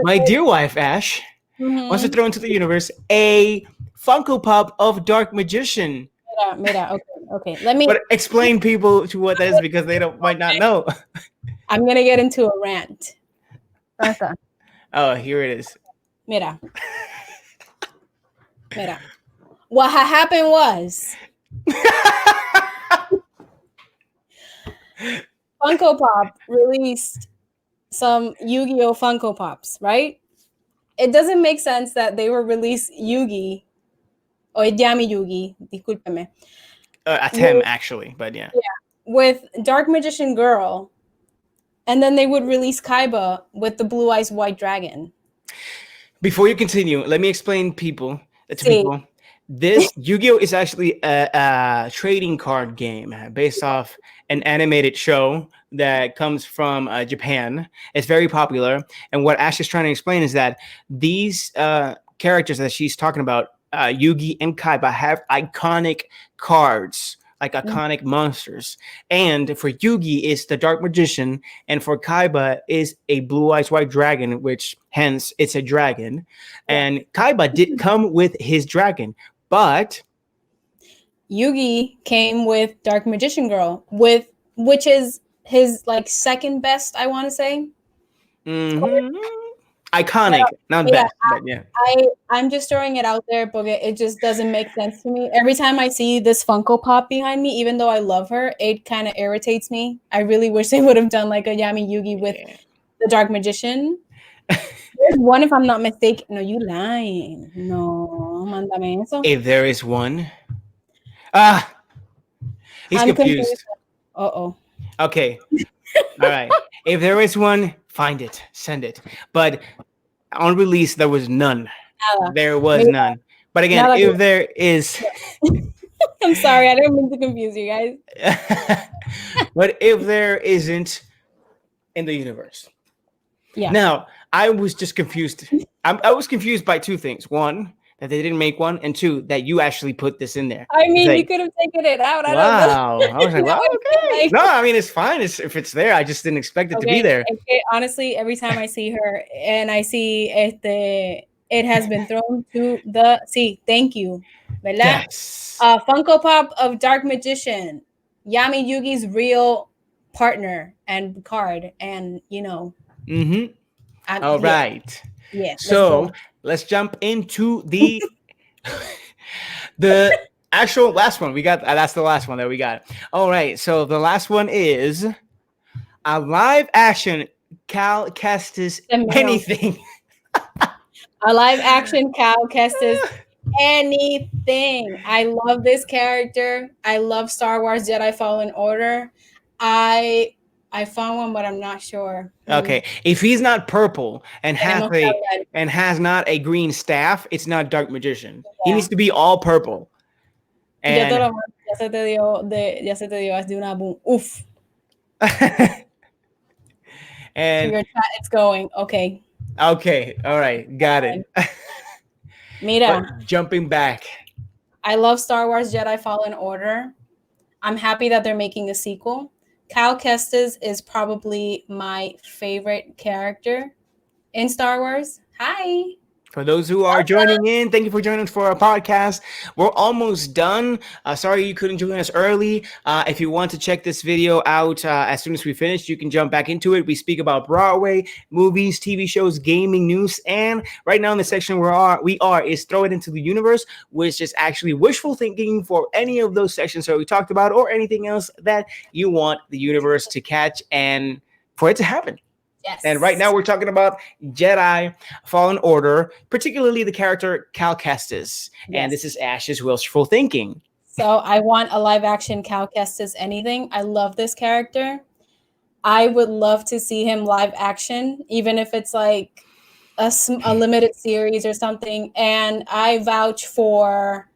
my dear wife Ash wants to throw into the universe a Funko Pop of Dark Magician. Mira, okay. Let me. But explain people to what that is because they might not know. I'm gonna get into a rant. Okay. Oh, here it is. Mira. What happened was Funko Pop released some Yu-Gi-Oh Funko Pops, right? It doesn't make sense that they will release Yugi or Yami Yugi, discúlpeme. Atem, actually, but yeah. With Dark Magician Girl, and then they would release Kaiba with the Blue Eyes White Dragon. Before you continue, let me explain to people. This Yu-Gi-Oh is actually a trading card game based off an animated show that comes from Japan. It's very popular. And what Ash is trying to explain is that these characters that she's talking about, Yugi and Kaiba, have iconic cards, like iconic monsters. And for Yugi is the Dark Magician, and for Kaiba is a Blue Eyes White Dragon, which hence it's a dragon. And Kaiba did come with his dragon, but Yugi came with Dark Magician Girl, which is his like second best, I want to say. Iconic, not best, but yeah. I'm just throwing it out there, but it just doesn't make sense to me. Every time I see this Funko Pop behind me, even though I love her, it kind of irritates me. I really wish they would have done like a Yami Yugi with the Dark Magician. There's one, if I'm not mistaken. No, you lying. No, mándame eso. If there is one. He's confused. Uh-oh. Okay. All right. If there is one, find it. Send it. But on release, there was none. There was none. But again, if there is... I'm sorry. I didn't mean to confuse you guys. But if there isn't in the universe. Yeah. Now, I was just confused. I was confused by two things. One, that they didn't make one, and two, that you actually put this in there. I mean, you could have taken it out. I don't know. I was like, wow, okay. No, I mean, it's fine if it's there. I just didn't expect it to be there. Honestly, every time I see her and I see it has been thrown to the sea. Thank you. ¿Verdad? Yes. Funko Pop of Dark Magician. Yami Yugi's real partner and card. And, you know. All right. Yeah. So let's jump into the actual last one we got. That's the last one that we got. All right. So the last one is a live action Cal Kestis anything. A live action Cal Kestis anything. I love this character. I love Star Wars Jedi Fallen Order. I found one, but I'm not sure. Okay, if he's not purple and has not a green staff, it's not Dark Magician. Yeah. He needs to be all purple. And ya se te dio haz de una boom. Oof. And your chat, it's going. Okay. Okay. All right. Got it. Mira. But jumping back. I love Star Wars Jedi Fallen Order. I'm happy that they're making a sequel. Cal Kestis is probably my favorite character in Star Wars. Hi. For those who are joining in, thank you for joining us for our podcast. We're almost done. Sorry you couldn't join us early. If you want to check this video out as soon as we finish, you can jump back into it. We speak about Broadway, movies, TV shows, gaming news, and right now in the section we are is Throw It Into the Universe, which is actually wishful thinking for any of those sections that we talked about or anything else that you want the universe to catch and for it to happen. Yes. And right now we're talking about Jedi Fallen Order, particularly the character Cal Kestis. Yes. And this is Ash's wishful thinking. So I want a live action Cal Kestis anything. I love this character. I would love to see him live action, even if it's like a limited series or something. And I vouch for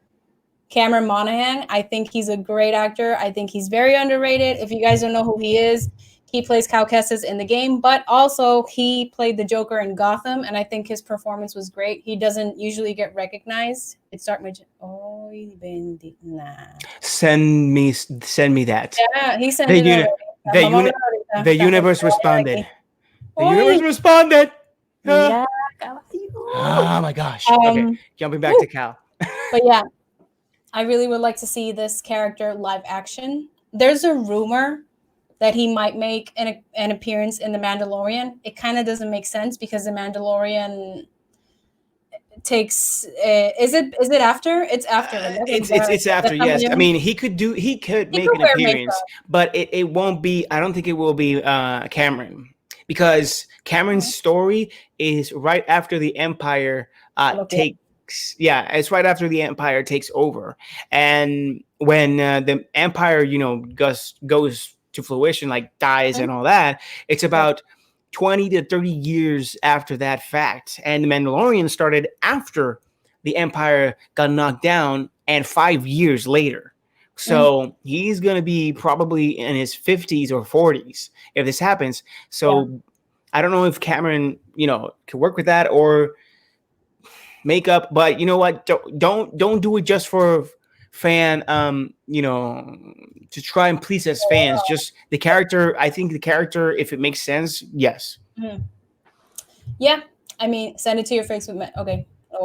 Cameron Monaghan. I think he's a great actor. I think he's very underrated. If you guys don't know who he is, he plays Cal Kestis in the game, but also he played the Joker in Gotham, and I think his performance was great. He doesn't usually get recognized. It starts with Send me that. Yeah, he sent it already. The universe responded. The universe responded. Mira, oh my gosh. Okay, jumping back to Cal. But yeah, I really would like to see this character live action. There's a rumor that he might make an appearance in The Mandalorian. It kind of doesn't make sense because The Mandalorian takes is it after? It's after. It's after. Yes, I mean he could make an appearance, but it won't be. I don't think it will be Cameron, because Cameron's story is right after the Empire takes. Yeah, it's right after the Empire takes over, and when the Empire, goes to fruition, like dies and all that, it's about 20 to 30 years after that fact. And the Mandalorian started after the Empire got knocked down and 5 years later. So he's going to be probably in his 50s or 40s if this happens. So I don't know if Cameron, can work with that or makeup, but you know what? Don't do it just for fan, to try and please as fans. Just the character. I think the character, if it makes sense, yes. Yeah, I mean, send it to your Facebook. Okay. All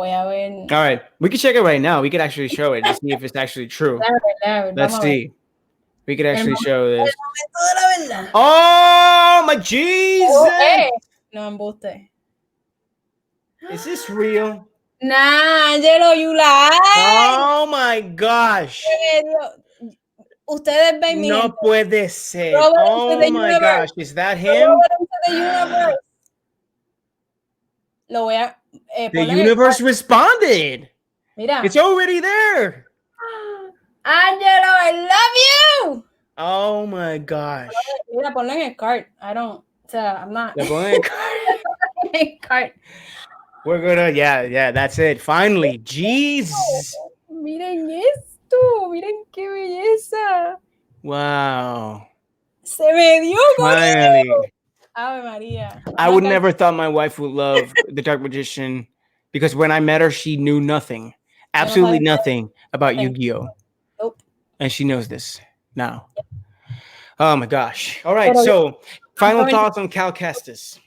right, we can check it right now. We could actually show it to see if it's actually true. Let's see. We could actually show this. Oh my Jesus! No embuste. Is this real? Nah, Angelo, you lie. Oh my gosh. Ustedes ven mi No puede ser. Oh my gosh. Is that him? The universe responded. Mira. It's already there. Angelo, I love you. Oh my gosh. Mira, ponlo en el cart. I'm not. Cart. We're gonna, that's it. Finally, jeez. Miren esto, miren qué belleza. Wow. Se me dio. Finally. Ave Maria. I would never thought my wife would love The Dark Magician, because when I met her, she knew nothing, absolutely nothing about Yu-Gi-Oh. Nope. And she knows this now. Yep. Oh my gosh. All right. So final thoughts on Cal Kestis.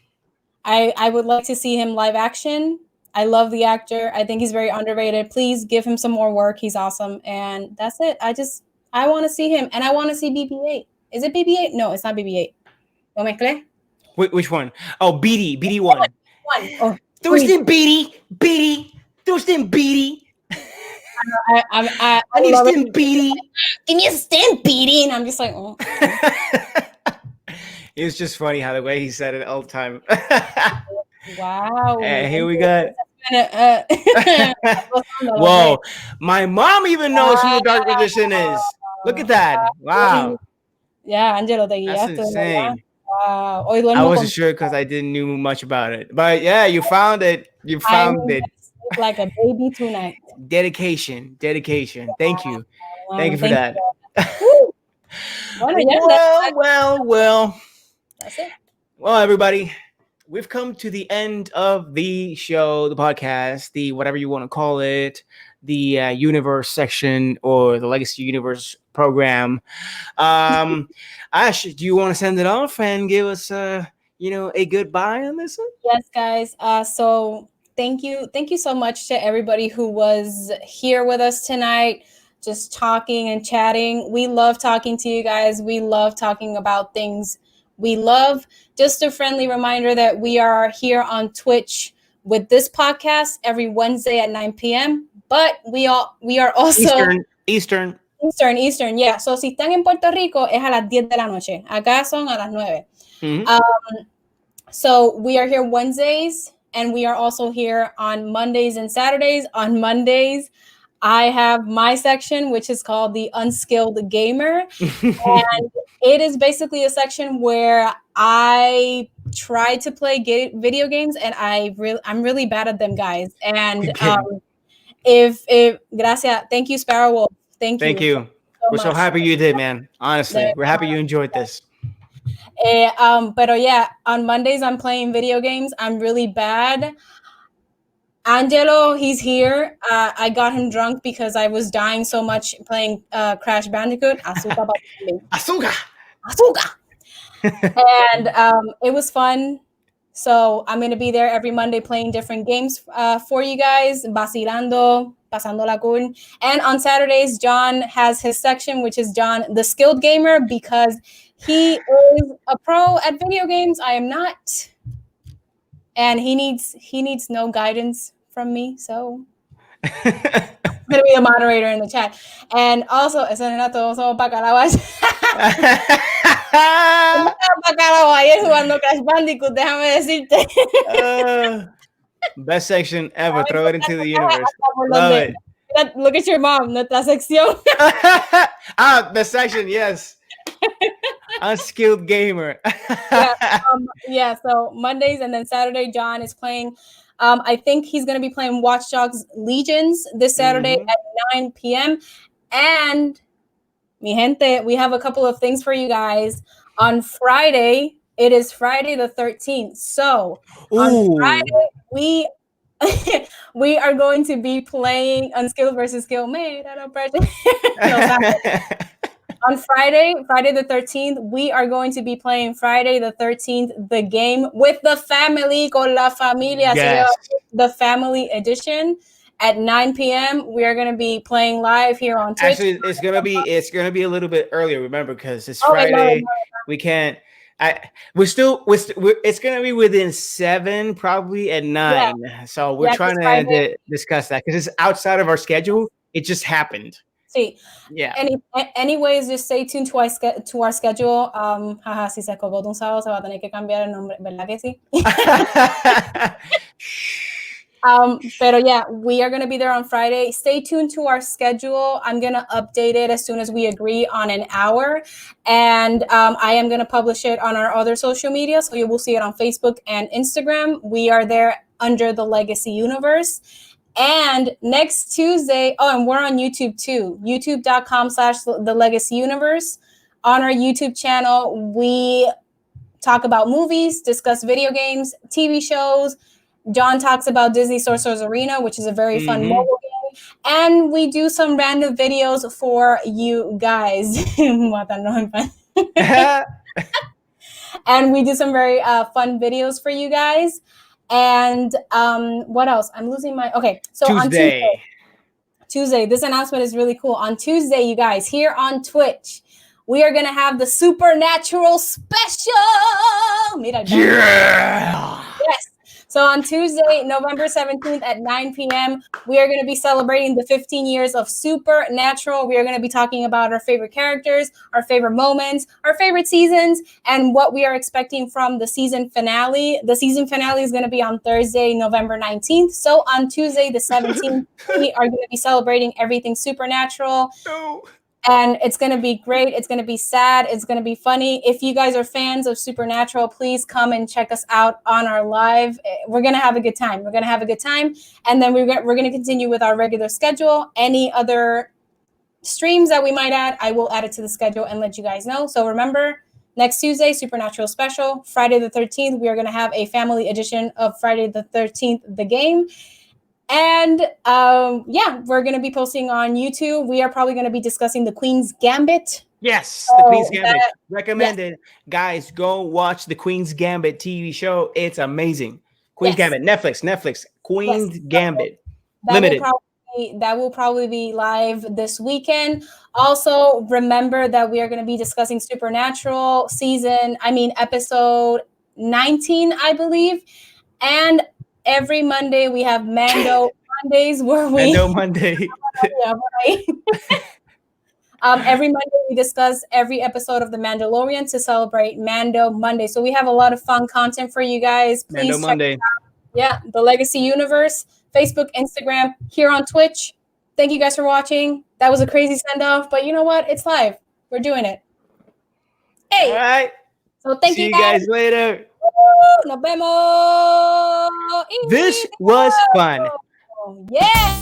I would like to see him live action. I love the actor. I think he's very underrated. Please give him some more work. He's awesome. And that's it. I want to see him. And I want to see BB-8. Is it BB-8? No, it's not BB-8. ¿Lo mezclé? Which one? Oh, BD1. Oh, Thurston BD. Thurston BD. I need Stim BD. Give me a Stim BD. And I'm just like, oh. It was just funny how the way he said it all the time. Wow. And here we got. Whoa. My mom even knows who the Dark Magician is. Look at that. Wow. Yeah, Angelo, that's insane. Wow. I wasn't sure because I didn't know much about it. But yeah, you found it. You found it. Like a baby tonight. Dedication. Thank you. Thank you for that. Well. That's it. Well, everybody, we've come to the end of the show, the podcast, the whatever you want to call it, the universe section or the Legacy Universe program. Ash, do you want to send it off and give us a goodbye on this one? Yes, guys. So thank you so much to everybody who was here with us tonight, just talking and chatting. We love talking to you guys. We love talking about things we love. Just a friendly reminder that we are here on Twitch with this podcast every Wednesday at 9 p.m. But we are also Eastern. Yeah. So si están en Puerto Rico es a las 10 de la noche. Acá son a las 9. Mm-hmm. So we are here Wednesdays, and we are also here on Mondays and Saturdays. On Mondays, I have my section, which is called the Unskilled Gamer. And it is basically a section where I try to play video games, and I'm really bad at them, guys. And If gracias, thank you, Sparrow Wolf. Thank you. We're so happy you did, man. Honestly, we're happy you enjoyed this. Pero yeah, on Mondays I'm playing video games. I'm really bad. Angelo, he's here. I got him drunk because I was dying so much playing Crash Bandicoot. Azúcar. Azúcar. Azúcar. And it was fun. So I'm going to be there every Monday playing different games for you guys. Vacilando, pasándola cool. And on Saturdays, John has his section, which is John, the skilled gamer, because he is a pro at video games. I am not. And he needs no guidance from me. So I'm going to be the moderator in the chat. And also, ese nena todos somos bacalaos. Ayer jugando Crash Bandicoot, déjame decirte. Best section ever. Throw it into the universe. Love it. Look at your mom, nuestra sección. The section, yes. Unskilled gamer. Yeah, so Mondays and then Saturday, John is playing. I think he's going to be playing Watch Dogs Legions this Saturday at 9 p.m. And mi gente, we have a couple of things for you guys. On Friday, it is Friday the 13th. So on Friday, we are going to be playing Unskilled versus Skilled. On Friday the 13th, we are going to be playing Friday the 13th, the game with the family, con la familia, yes. The family edition. At 9 p.m., we are going to be playing live here on Twitch. Actually, it's gonna be a little bit earlier. Remember, because it's Friday. We can't. It's gonna be within 7, probably at 9. Yeah. So we're trying to discuss that because it's outside of our schedule. It just happened. See. Yeah. Anyways, just stay tuned to our schedule. Si se acabó de un sábado, se va a tener que cambiar el nombre, ¿verdad que sí? But yeah, we are going to be there on Friday. Stay tuned to our schedule. I'm going to update it as soon as we agree on an hour. And I am going to publish it on our other social media. So you will see it on Facebook and Instagram. We are there under the Legacy Universe. And next Tuesday, and we're on YouTube too. YouTube.com/the Legacy Universe. On our YouTube channel, we talk about movies, discuss video games, TV shows. John talks about Disney Sorcerer's Arena, which is a very fun mobile game. And we do some random videos for you guys. And we do some very fun videos for you guys. And what else? I'm losing my... Okay, so Tuesday. On Tuesday, this announcement is really cool. On Tuesday, you guys, here on Twitch, we are going to have the Supernatural Special. Yeah! Yes. So on Tuesday, November 17th at 9 p.m., we are going to be celebrating the 15 years of Supernatural. We are going to be talking about our favorite characters, our favorite moments, our favorite seasons, and what we are expecting from the season finale. The season finale is going to be on Thursday, November 19th. So on Tuesday, the 17th, we are going to be celebrating everything Supernatural. No. And it's going to be great. It's going to be sad. It's going to be funny. If you guys are fans of Supernatural, please come and check us out on our live. We're going to have a good time. And then we're going to continue with our regular schedule. Any other streams that we might add, I will add it to the schedule and let you guys know. So remember, next Tuesday, Supernatural Special. Friday the 13th, we are going to have a family edition of Friday the 13th, the game. And we're going to be posting on YouTube. We are probably going to be discussing The Queen's Gambit. Yes, The Queen's Gambit. Recommended. Yes. Guys, go watch The Queen's Gambit TV show. It's amazing. Queen's Gambit. Netflix. Queen's Gambit. Limited. That will probably be live this weekend. Also, remember that we are going to be discussing Supernatural episode 19, I believe. And every Monday we have Mando Mondays where we Mando Monday. Yeah, right. Every Monday we discuss every episode of The Mandalorian to celebrate Mando Monday. So we have a lot of fun content for you guys. Please Mando Monday. It out. Yeah, the Legacy Universe, Facebook, Instagram, here on Twitch. Thank you guys for watching. That was a crazy send-off, but you know what? It's live. We're doing it. Hey. All right. So thank you guys later. Nos vemos. This was fun. Yeah.